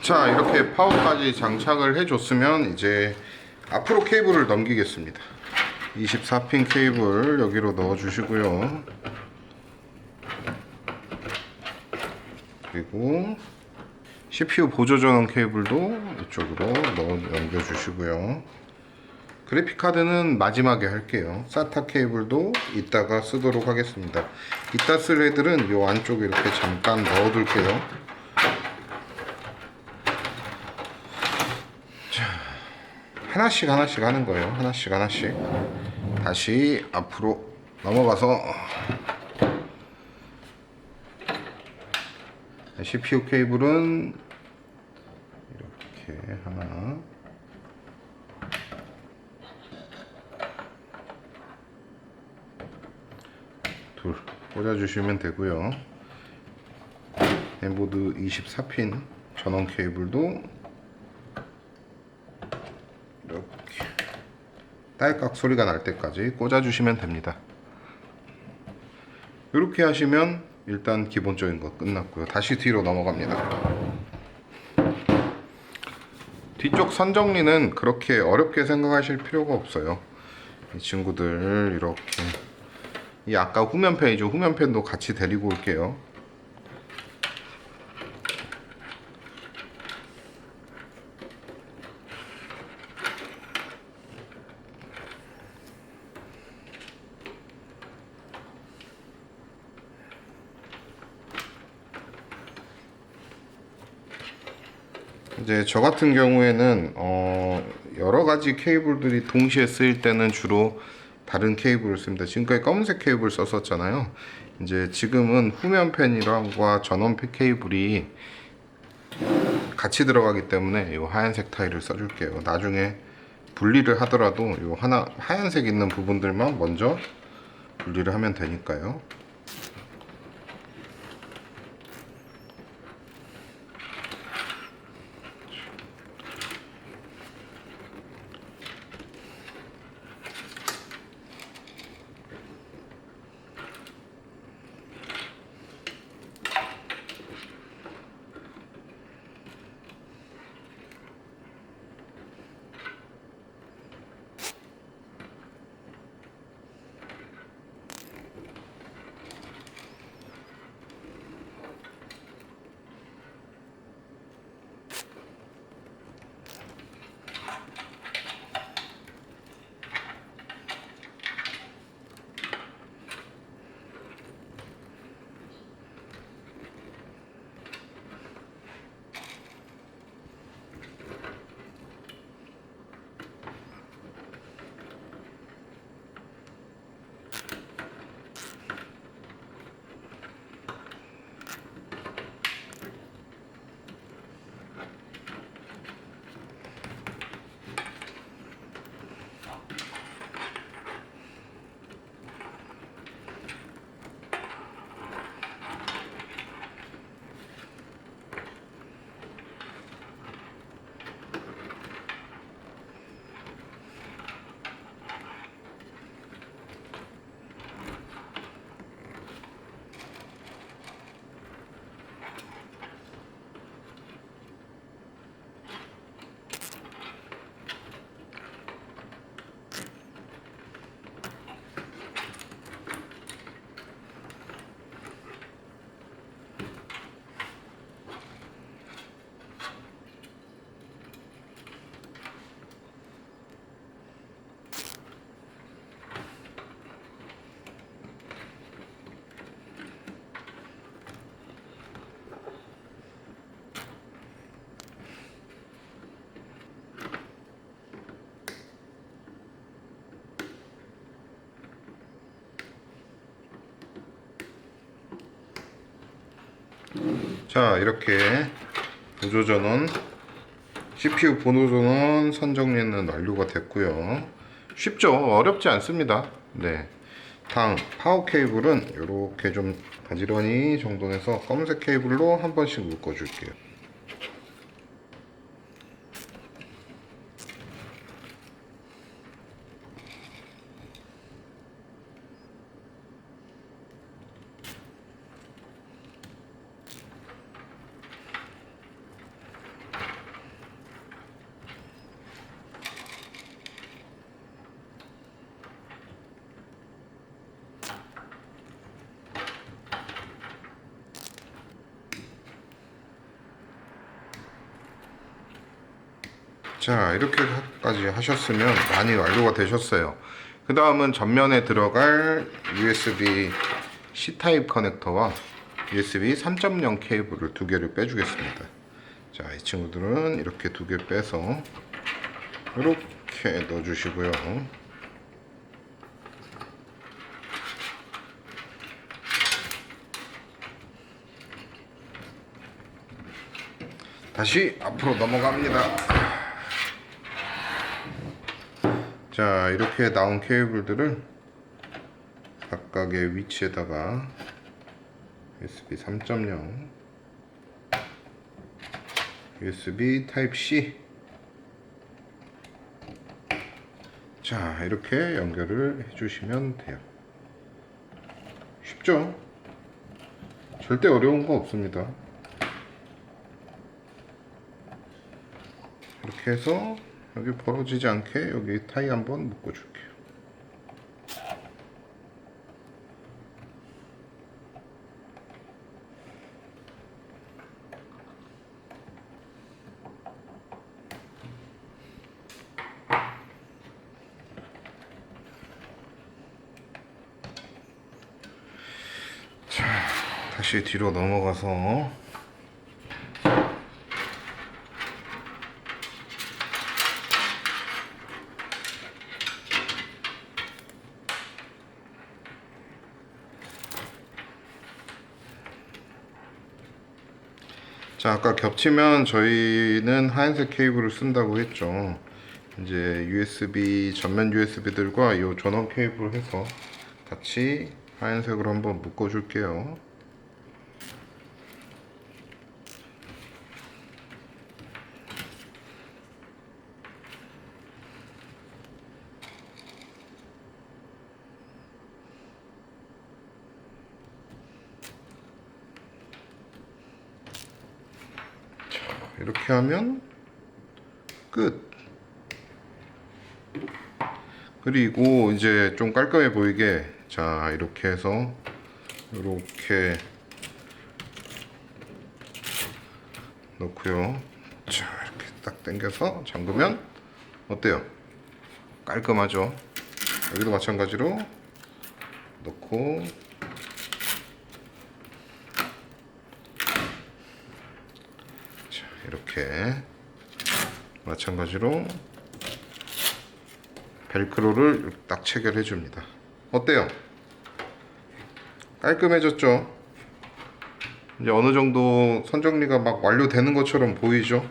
자, 이렇게 파워까지 장착을 해줬으면 이제 앞으로 케이블을 넘기겠습니다. 24핀 케이블 여기로 넣어 주시고요. 그리고 CPU 보조 전원 케이블도 이쪽으로 넘겨 주시고요. 그래픽 카드는 마지막에 할게요. SATA 케이블도 이따가 쓰도록 하겠습니다. 이따 쓸 애들은 이 안쪽에 이렇게 잠깐 넣어 둘게요. 하나씩 하는 거예요. 하나씩 다시 앞으로 넘어가서 CPU 케이블은 이렇게 하나, 둘 꽂아주시면 되고요. 엠보드 24핀 전원 케이블도 이렇게 딸깍 소리가 날 때까지 꽂아주시면 됩니다. 이렇게 하시면 일단 기본적인 거 끝났고요. 다시 뒤로 넘어갑니다. 뒤쪽 선 정리는 그렇게 어렵게 생각하실 필요가 없어요. 이 친구들 이렇게, 이 아까 후면팬이죠. 후면팬도 같이 데리고 올게요. 이제 저 같은 경우에는 여러 가지 케이블들이 동시에 쓰일 때는 주로 다른 케이블을 씁니다. 지금까지 검은색 케이블 썼었잖아요. 이제 지금은 후면 팬이랑과 전원 팬 케이블이 같이 들어가기 때문에 이 하얀색 타일을 써줄게요. 나중에 분리를 하더라도 이 하나 하얀색 있는 부분들만 먼저 분리를 하면 되니까요. 자, 이렇게 보조전원, CPU 보조전원 선정리는 완료가 됐고요. 쉽죠? 어렵지 않습니다. 네. 다음 파워 케이블은 이렇게 좀 가지런히 정돈해서 검은색 케이블로 한 번씩 묶어 줄게요. 자, 이렇게까지 하셨으면 많이 완료가 되셨어요. 그 다음은 전면에 들어갈 USB C타입 커넥터와 USB 3.0 케이블을 두 개를 빼주겠습니다. 자, 이 친구들은 이렇게 두 개 빼서 이렇게 넣어주시고요. 다시 앞으로 넘어갑니다. 자, 이렇게 나온 케이블들을 각각의 위치에다가 USB 3.0, USB 타입C, 자, 이렇게 연결을 해주시면 돼요. 쉽죠? 절대 어려운 거 없습니다. 이렇게 해서 여기 벌어지지 않게 여기 타이 한번 묶어 줄게요. 자, 다시 뒤로 넘어가서 자, 아까 겹치면 저희는 하얀색 케이블을 쓴다고 했죠. 이제 USB 전면 USB들과 이 전원 케이블을 해서 같이 하얀색으로 한번 묶어 줄게요. 이렇게 하면 끝. 그리고 이제 좀 깔끔해 보이게, 자, 이렇게 해서 이렇게 넣고요. 자, 이렇게 딱 당겨서 잠그면 어때요? 깔끔하죠? 여기도 마찬가지로 넣고, 자, 이렇게 마찬가지로 벨크로를 딱 체결해 줍니다. 어때요? 깔끔해졌죠? 이제 어느 정도 선정리가 막 완료되는 것처럼 보이죠?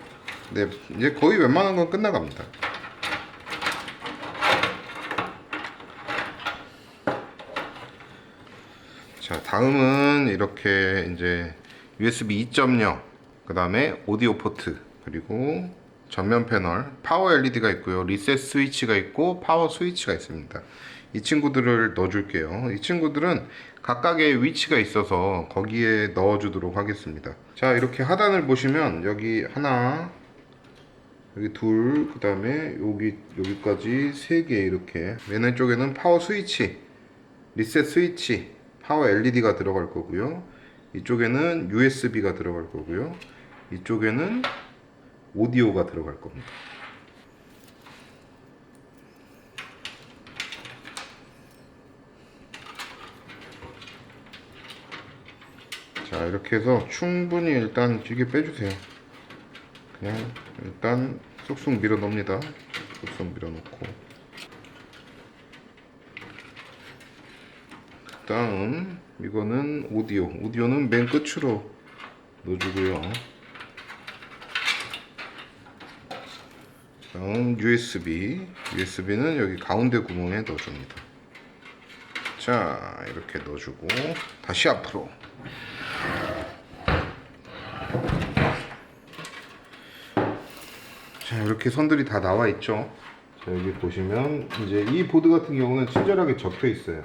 네, 이제 거의 웬만한 건 끝나갑니다. 자, 다음은 이렇게 이제 USB 2.0, 그 다음에 오디오 포트, 그리고 전면 패널, 파워 LED가 있고요, 리셋 스위치가 있고 파워 스위치가 있습니다. 이 친구들을 넣어줄게요. 이 친구들은 각각의 위치가 있어서 거기에 넣어주도록 하겠습니다. 자, 이렇게 하단을 보시면 여기 하나, 여기 둘, 그 다음에 여기까지 세 개, 이렇게 맨 왼쪽에는 파워 스위치, 리셋 스위치, 파워 LED가 들어갈 거고요. 이쪽에는 USB가 들어갈 거고요. 이쪽에는 오디오가 들어갈 겁니다. 자, 이렇게 해서 충분히 일단 길게 빼주세요. 그냥 일단 쏙쏙 밀어 넣습니다. 쏙쏙 밀어 넣고, 그 다음 이거는 오디오는 맨 끝으로 넣어주고요. 다음 USB는 여기 가운데 구멍에 넣어줍니다. 자, 이렇게 넣어주고 다시 앞으로. 자, 이렇게 선들이 다 나와 있죠. 자, 여기 보시면 이제 이 보드 같은 경우는 친절하게 적혀 있어요.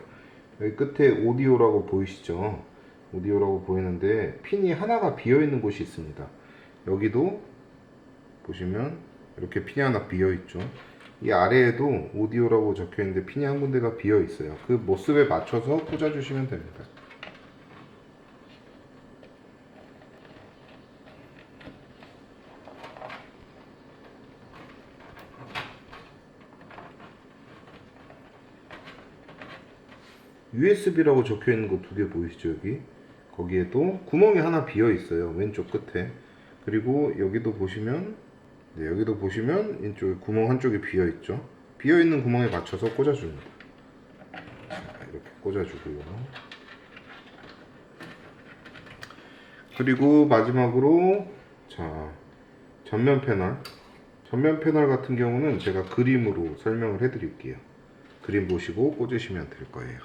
여기 끝에 오디오라고 보이시죠? 오디오라고 보이는데 핀이 하나가 비어 있는 곳이 있습니다. 여기도 보시면 이렇게 핀이 하나 비어 있죠. 이 아래에도 오디오라고 적혀 있는데 핀이 한 군데가 비어 있어요. 그 모습에 맞춰서 꽂아 주시면 됩니다. USB라고 적혀 있는 거 두 개 보이시죠? 여기 거기에도 구멍이 하나 비어 있어요. 왼쪽 끝에. 그리고 여기도 보시면 이쪽 구멍 한쪽이 비어 있죠. 비어 있는 구멍에 맞춰서 꽂아 줍니다. 이렇게 꽂아 주고요. 그리고 마지막으로 자, 전면 패널 같은 경우는 제가 그림으로 설명을 해 드릴게요. 그림 보시고 꽂으시면 될 거예요.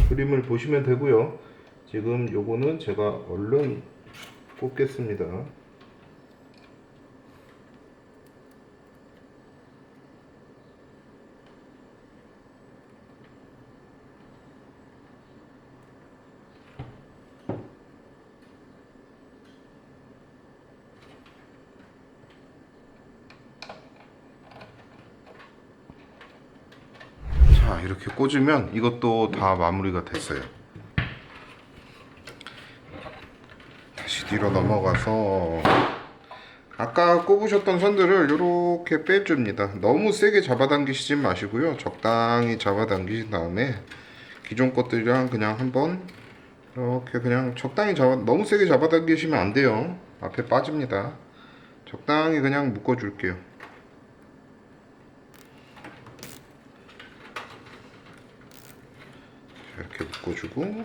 그림을 보시면 되고요. 지금 요거는 제가 얼른 꽂겠습니다. 자, 이렇게 꽂으면 이것도 다 마무리가 됐어요. 다시 뒤로 넘어가서 아까 꼽으셨던 선들을 이렇게 빼줍니다. 너무 세게 잡아당기시지 마시고요. 적당히 잡아당기신 다음에 기존 것들이랑 그냥 한번 이렇게 그냥 적당히 너무 세게 잡아당기시면 안 돼요. 앞에 빠집니다. 적당히 그냥 묶어줄게요. 이렇게 묶어주고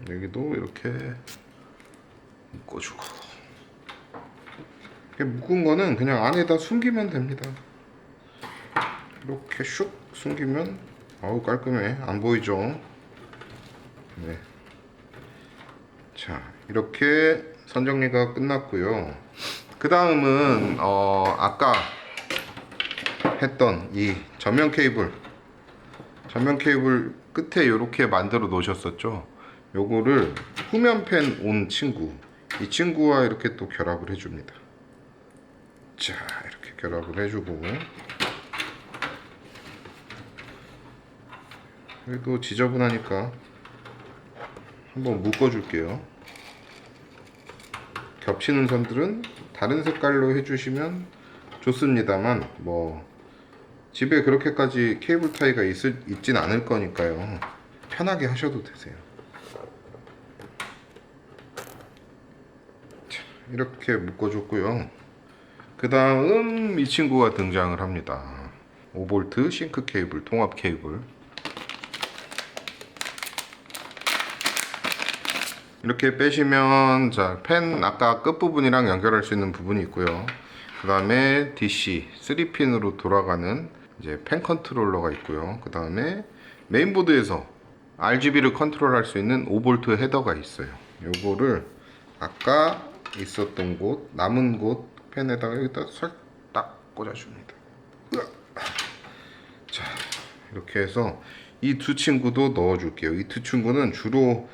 여기도 이렇게 묶어주고 이렇게 묶은 거는 그냥 안에다 숨기면 됩니다. 이렇게 슉 숨기면 아우 깔끔해. 안 보이죠? 네. 자, 이렇게 선정리가 끝났고요. 그 다음은 아까 했던 이 전면 케이블 끝에 이렇게 만들어 놓으셨었죠. 요거를 후면팬 온 친구, 이 친구와 이렇게 또 결합을 해줍니다. 자, 이렇게 결합을 해주고 그래도 지저분하니까 한번 묶어줄게요. 겹치는 선들은 다른 색깔로 해주시면 좋습니다만 뭐 집에 그렇게까지 케이블 타이가 있진 않을 거니까요. 편하게 하셔도 되세요. 자, 이렇게 묶어줬고요. 그 다음 이 친구가 등장을 합니다. 5V 싱크 케이블, 통합 케이블. 이렇게 빼시면 자, 펜 아까 끝부분이랑 연결할 수 있는 부분이 있고요. 그 다음에 DC 3핀으로 돌아가는 이제 펜 컨트롤러가 있고요. 그 다음에 메인보드에서 RGB를 컨트롤할 수 있는 5V 헤더가 있어요. 요거를 아까 있었던 곳, 남은 곳 펜에다가 여기다 살짝 꽂아줍니다. 자, 이렇게 해서 이 두 친구도 넣어줄게요. 이 두 친구는 주로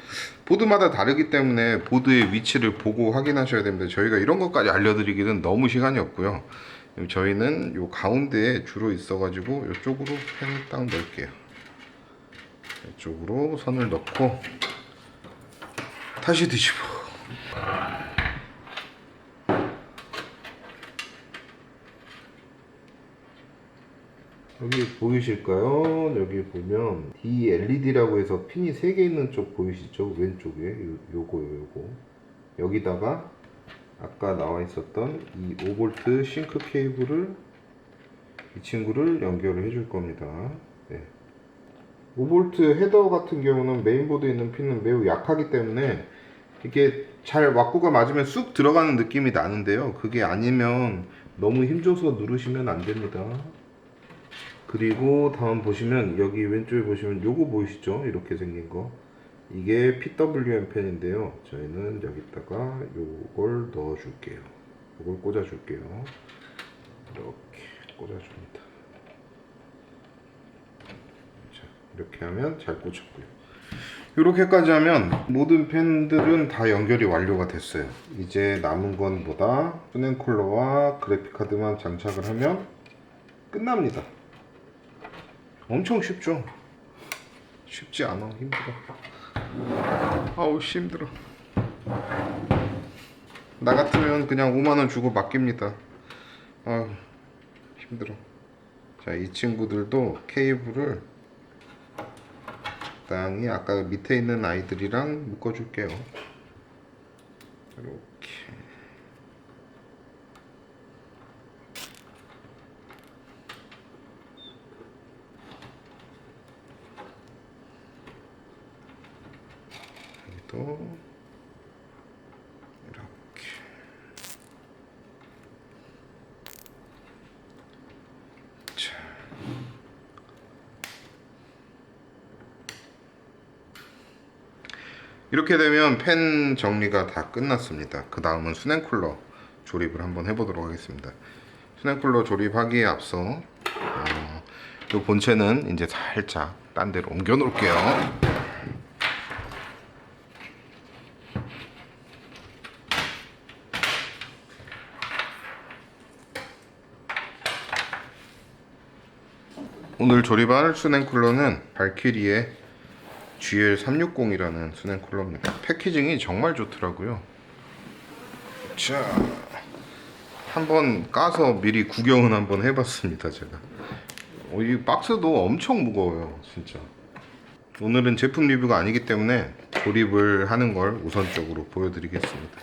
보드마다 다르기 때문에 보드의 위치를 보고 확인하셔야 됩니다. 저희가 이런 것까지 알려드리기는 너무 시간이 없고요. 저희는 요 가운데에 주로 있어가지고 이쪽으로 펜을 딱 넣을게요. 이쪽으로 선을 넣고 다시 뒤집어. 여기 보이실까요? 여기 보면 DLED라고 해서 핀이 3개 있는 쪽 보이시죠? 왼쪽에 요거 여기다가 아까 나와 있었던 이 5V 싱크 케이블을 이 친구를 연결을 해줄 겁니다. 5V 헤더 같은 경우는 메인보드에 있는 핀은 매우 약하기 때문에 이게 잘 왁구가 맞으면 쑥 들어가는 느낌이 나는데요. 그게 아니면 너무 힘줘서 누르시면 안 됩니다. 그리고 다음 보시면 여기 왼쪽에 보시면 요거 보이시죠? 이렇게 생긴 거. 이게 PWM 펜인데요. 저희는 여기다가 요걸 넣어 줄게요. 요걸 꽂아 줄게요. 이렇게 꽂아 줍니다. 자, 이렇게 하면 잘 꽂혔고요. 이렇게까지 하면 모든 펜들은 다 연결이 완료가 됐어요. 이제 남은 건 뭐다? 수냉쿨러와 그래픽카드만 장착을 하면 끝납니다. 엄청 쉽죠? 쉽지 않아. 힘들어. 아우 힘들어. 나 같으면 그냥 5만원 주고 맡깁니다. 아우 힘들어. 자, 이 친구들도 케이블을 적당히 아까 밑에 있는 아이들이랑 묶어줄게요. 이렇게. 여기도 이렇게. 자. 이렇게 되면 펜 정리가 다 끝났습니다. 그 다음은 수냉쿨러 조립을 한번 해보도록 하겠습니다. 수냉쿨러 조립하기에 앞서 이 본체는 이제 살짝 딴 데로 옮겨 놓을게요. 오늘 조립할 수냉쿨러는 발키리의 GL360이라는 수냉쿨러입니다. 패키징이 정말 좋더라고요. 자, 한번 까서 미리 구경은 한번 해봤습니다. 제가 이 박스도 엄청 무거워요 진짜. 오늘은 제품 리뷰가 아니기 때문에 조립을 하는 걸 우선적으로 보여드리겠습니다.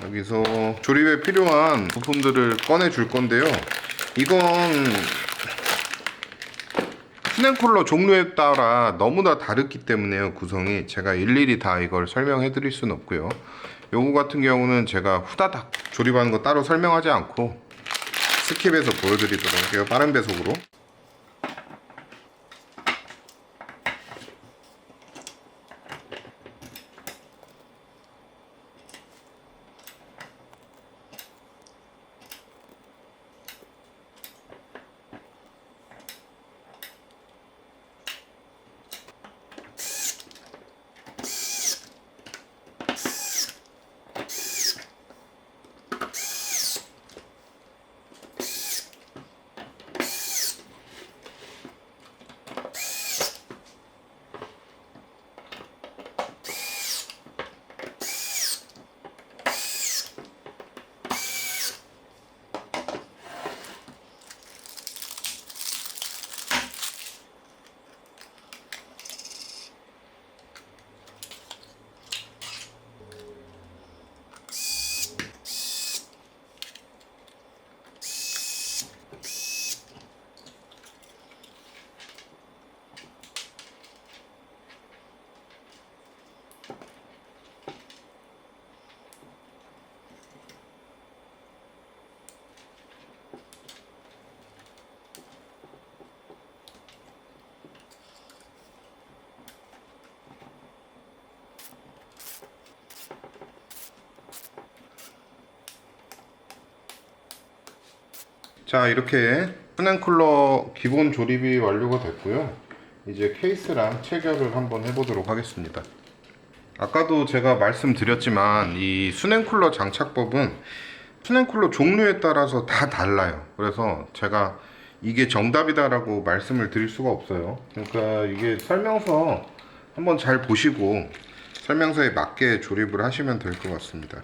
여기서 조립에 필요한 부품들을 꺼내 줄 건데요. 이건 수냉쿨러 종류에 따라 너무나 다르기 때문에요. 구성이 제가 일일이 다 이걸 설명해 드릴 수는 없고요. 요거 같은 경우는 제가 후다닥 조립하는 거 따로 설명하지 않고 스킵해서 보여드리도록 할게요. 빠른 배속으로. 자, 이렇게 수냉쿨러 기본 조립이 완료가 됐고요. 이제 케이스랑 체결을 한번 해보도록 하겠습니다. 아까도 제가 말씀드렸지만 이 수냉쿨러 장착법은 수냉쿨러 종류에 따라서 다 달라요. 그래서 제가 이게 정답이다라고 말씀을 드릴 수가 없어요. 그러니까 이게 설명서 한번 잘 보시고 설명서에 맞게 조립을 하시면 될 것 같습니다.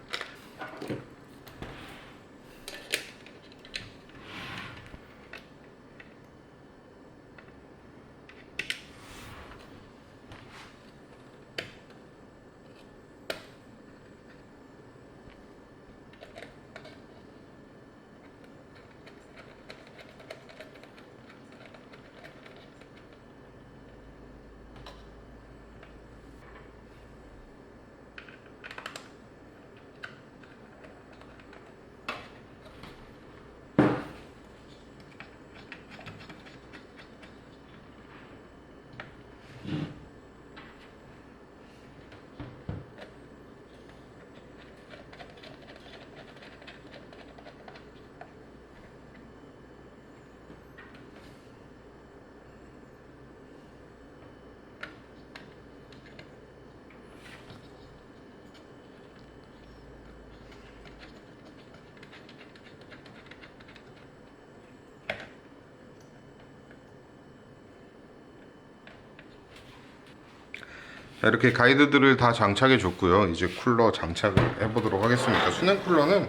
자, 이렇게 가이드들을 다 장착해 줬고요. 이제 쿨러 장착을 해보도록 하겠습니다. 수냉 쿨러는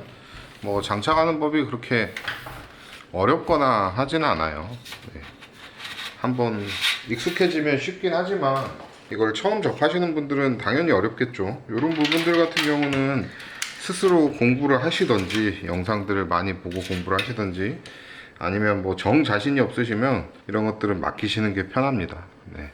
뭐 장착하는 법이 그렇게 어렵거나 하지는 않아요. 네. 한번 익숙해지면 쉽긴 하지만 이걸 처음 접하시는 분들은 당연히 어렵겠죠. 이런 부분들 같은 경우는 스스로 공부를 하시던지 영상들을 많이 보고 공부를 하시던지 아니면 뭐 정 자신이 없으시면 이런 것들은 맡기시는 게 편합니다. 네.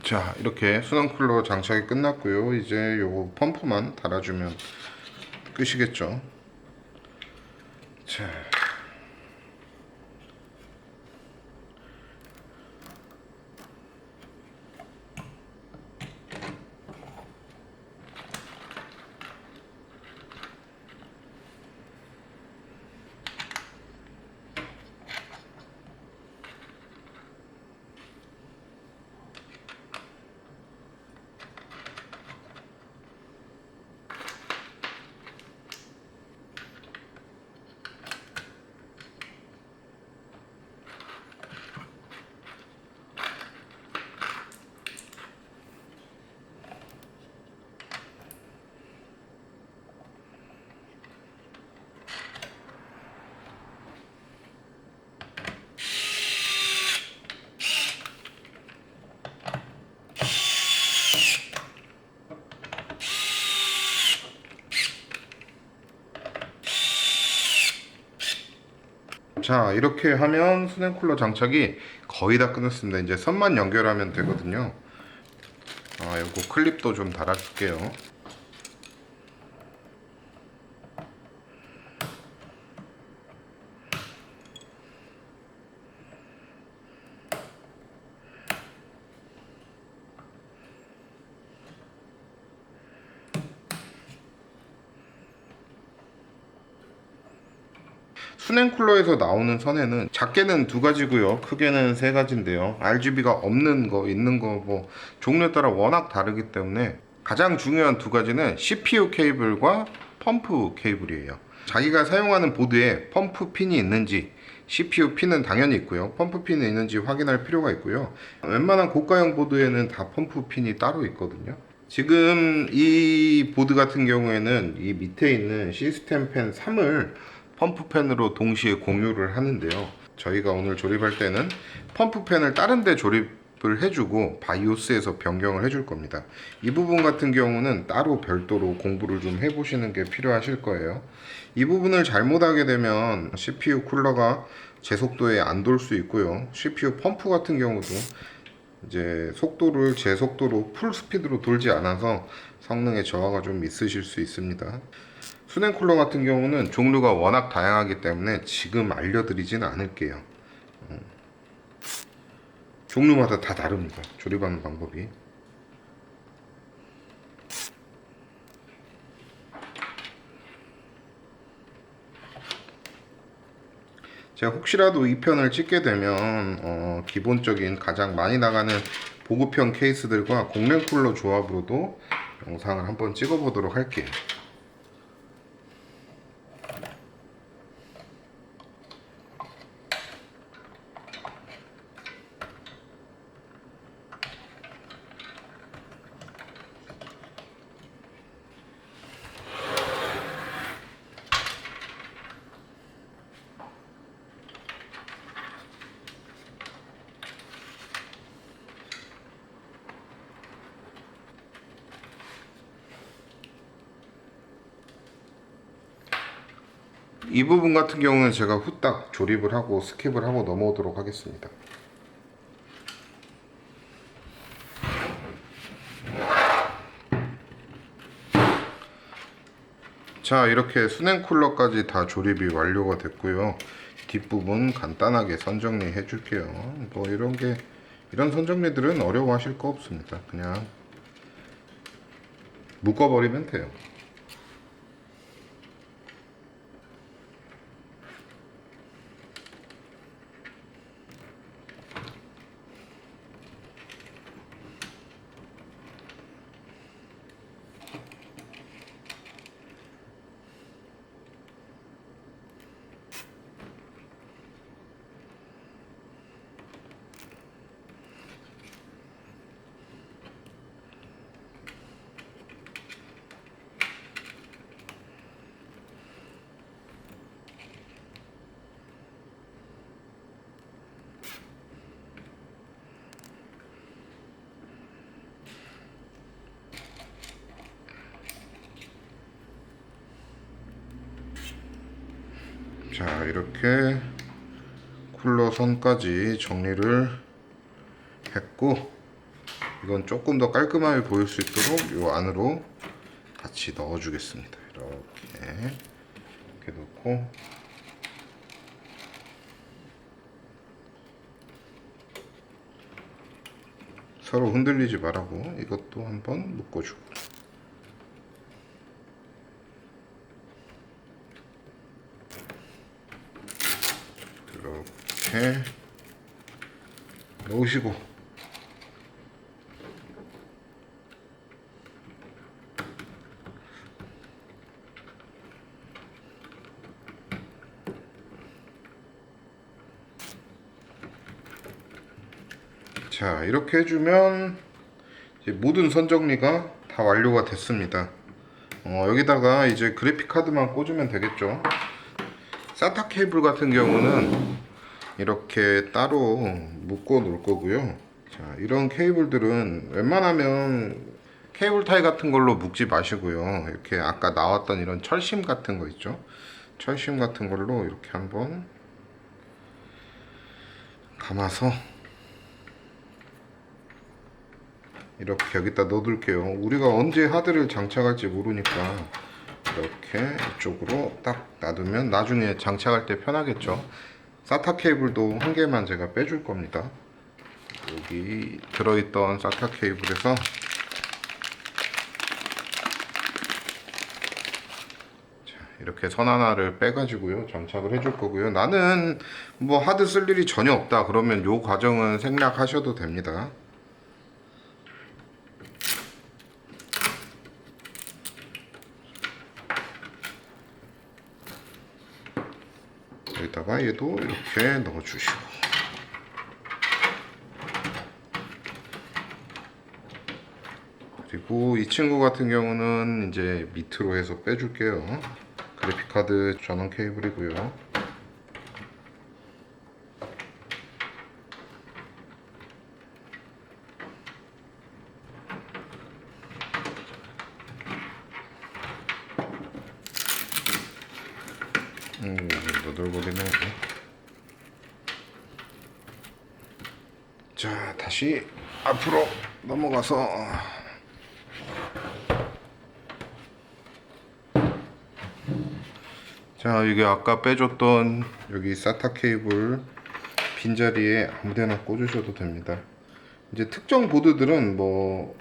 자, 이렇게 순환 쿨러 장착이 끝났고요. 이제 요거 펌프만 달아주면 끝이겠죠. 자, 자, 이렇게 하면 수냉 쿨러 장착이 거의 다 끝났습니다. 이제 선만 연결하면 되거든요. 요거 클립도 좀 달아줄게요. 수냉 쿨러에서 나오는 선에는 작게는 두 가지고요, 크게는 세 가지인데요. RGB가 없는 거, 있는 거 뭐 종류에 따라 워낙 다르기 때문에 가장 중요한 두 가지는 CPU 케이블과 펌프 케이블이에요. 자기가 사용하는 보드에 펌프 핀이 있는지, CPU 핀은 당연히 있고요, 펌프 핀이 있는지 확인할 필요가 있고요. 웬만한 고가형 보드에는 다 펌프 핀이 따로 있거든요. 지금 이 보드 같은 경우에는 이 밑에 있는 시스템 펜 3을 펌프팬으로 동시에 공유를 하는데요. 저희가 오늘 조립할 때는 펌프팬을 다른 데 조립을 해주고 바이오스에서 변경을 해줄 겁니다. 이 부분 같은 경우는 따로 별도로 공부를 좀 해보시는 게 필요하실 거예요. 이 부분을 잘못하게 되면 CPU 쿨러가 제 속도에 안 돌 수 있고요. CPU 펌프 같은 경우도 이제 속도를 제 속도로 풀 스피드로 돌지 않아서 성능에 저하가 좀 있으실 수 있습니다. 수냉 쿨러 같은 경우는 종류가 워낙 다양하기 때문에 지금 알려드리지는 않을게요. 종류마다 다 다릅니다, 조립하는 방법이. 제가 혹시라도 이 편을 찍게 되면 기본적인 가장 많이 나가는 보급형 케이스들과 공랭 쿨러 조합으로도 영상을 한번 찍어 보도록 할게요. 이 부분 같은 경우는 제가 후딱 조립을 하고 스킵을 하고 넘어오도록 하겠습니다. 자, 이렇게 수냉 쿨러까지 다 조립이 완료가 됐고요. 뒷부분 간단하게 선정리 해줄게요. 뭐 이런 선정리들은 어려워하실 거 없습니다. 그냥 묶어버리면 돼요. 자, 이렇게 쿨러 선까지 정리를 했고, 이건 조금 더 깔끔하게 보일 수 있도록 이 안으로 같이 넣어 주겠습니다. 이렇게 놓고 서로 흔들리지 말라고 이것도 한번 묶어주고, 이렇게 놓으시고, 자, 이렇게 해주면 이제 모든 선 정리가 다 완료가 됐습니다. 여기다가 이제 그래픽 카드만 꽂으면 되겠죠. 사타 케이블 같은 경우는 이렇게 따로 묶어 놓을 거고요. 자, 이런 케이블들은 웬만하면 케이블 타이 같은 걸로 묶지 마시고요. 이렇게 아까 나왔던 이런 철심 같은 거 있죠. 철심 같은 걸로 이렇게 한번 감아서 이렇게 여기다 넣어둘게요. 우리가 언제 하드를 장착할지 모르니까 이렇게 이쪽으로 딱 놔두면 나중에 장착할 때 편하겠죠. 사타 케이블도 한 개만 제가 빼줄 겁니다. 여기 들어있던 사타 케이블에서 이렇게 선 하나를 빼가지고요 장착을 해줄 거고요. 나는 뭐 하드 쓸 일이 전혀 없다 그러면 요 과정은 생략하셔도 됩니다. 여기다가 얘도 이렇게 넣어주시고, 그리고 이 친구 같은 경우는 이제 밑으로 해서 빼줄게요. 그래픽카드 전원 케이블이고요. 너덜거리네. 자, 다시 앞으로 넘어가서 자, 이게 아까 빼줬던 여기 사타 케이블 빈자리에 아무데나 꽂으셔도 됩니다. 이제 특정 보드들은 뭐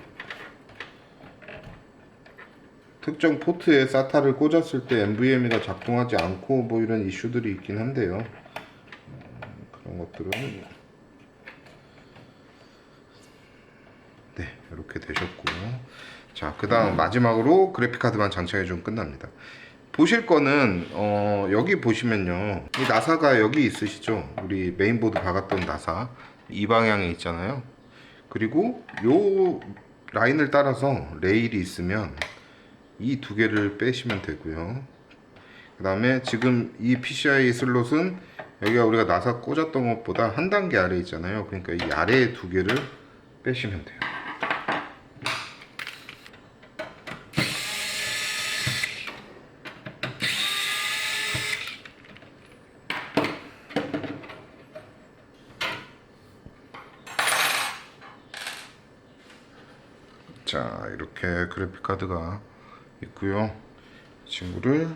특정 포트에 사타를 꽂았을 때 NVMe가 작동하지 않고 뭐 이런 이슈들이 있긴 한데요. 그런 것들은 네, 이렇게 되셨고, 자, 그 다음 마지막으로 그래픽카드만 장착해주면 끝납니다. 보실 거는 여기 보시면요, 이 나사가 여기 있으시죠? 우리 메인보드 박았던 나사 이 방향에 있잖아요. 그리고 요 라인을 따라서 레일이 있으면 이 두 개를 빼시면 되고요. 그 다음에 지금 이 PCI 슬롯은 여기가 우리가 나사 꽂았던 것보다 한 단계 아래 있잖아요. 그러니까 이 아래 두 개를 빼시면 돼요. 자, 이렇게 그래픽카드가 있고요. 친구를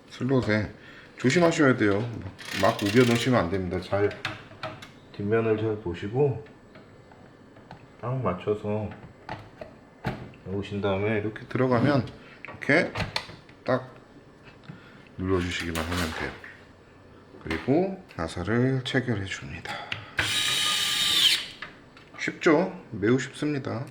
슬롯에 조심하셔야 돼요. 막 우겨 넣으시면 안 됩니다. 잘 뒷면을 잘 보시고 딱 맞춰서 넣으신 다음에 이렇게 들어가면 이렇게 딱 눌러주시기만 하면 돼요. 그리고 나사를 체결해 줍니다. 쉽죠? 매우 쉽습니다.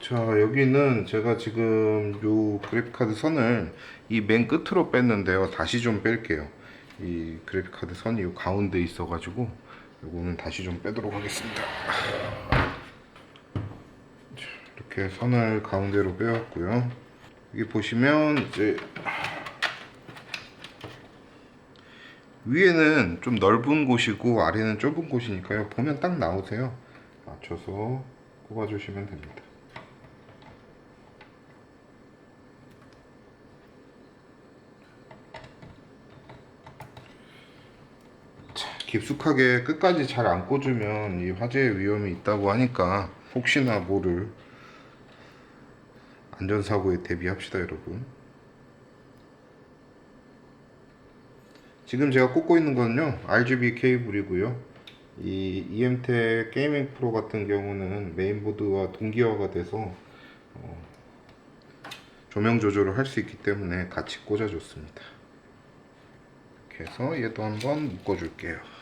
자, 여기는 제가 지금 요 그래픽카드 선을 이 맨 끝으로 뺐는데요. 다시 좀 뺄게요. 이 그래픽카드 선이 요 가운데 있어 가지고 요거는 다시 좀 빼도록 하겠습니다. 이렇게 선을 가운데로 빼왔고요. 여기 보시면 이제 위에는 좀 넓은 곳이고 아래는 좁은 곳이니까요. 보면 딱 나오세요. 맞춰서 꼽아주시면 됩니다. 깊숙하게 끝까지 잘 안 꽂으면 이 화재의 위험이 있다고 하니까 혹시나 모를 안전사고에 대비합시다, 여러분. 지금 제가 꽂고 있는 거는요, RGB 케이블이고요. 이 EMTEC 게이밍 프로 같은 경우는 메인보드와 동기화가 돼서 조명 조절을 할 수 있기 때문에 같이 꽂아줬습니다. 이렇게 해서 얘도 한번 묶어줄게요.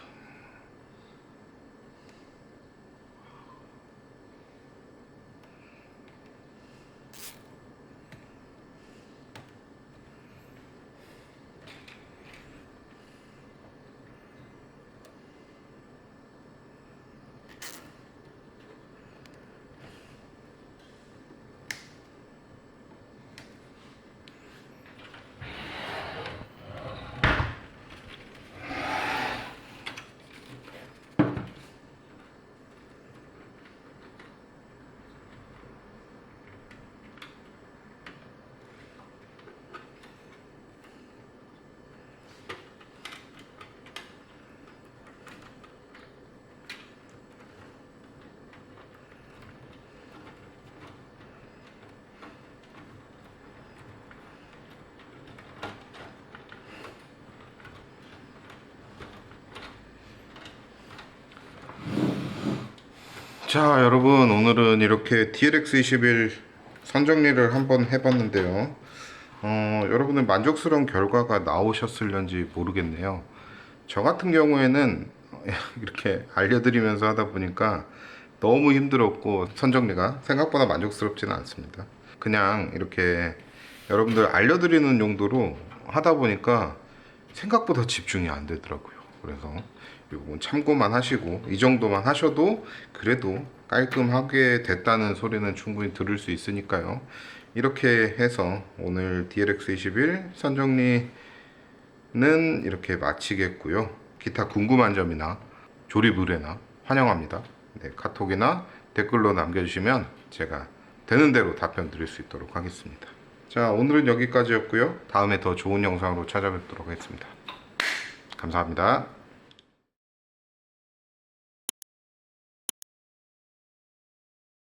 자, 여러분, 오늘은 이렇게 DLX21 선정리를 한번 해봤는데요. 여러분은 만족스러운 결과가 나오셨을런지 모르겠네요. 저 같은 경우에는 이렇게 알려드리면서 하다 보니까 너무 힘들었고 선정리가 생각보다 만족스럽지는 않습니다. 그냥 이렇게 여러분들 알려드리는 용도로 하다 보니까 생각보다 집중이 안 되더라고요. 그래서 이 부분 참고만 하시고 이 정도만 하셔도 그래도 깔끔하게 됐다는 소리는 충분히 들을 수 있으니까요. 이렇게 해서 오늘 DLX21 선정리는 이렇게 마치겠고요. 기타 궁금한 점이나 조립 의뢰나 환영합니다. 네, 카톡이나 댓글로 남겨주시면 제가 되는 대로 답변 드릴 수 있도록 하겠습니다. 자, 오늘은 여기까지였고요. 다음에 더 좋은 영상으로 찾아뵙도록 하겠습니다. 감사합니다.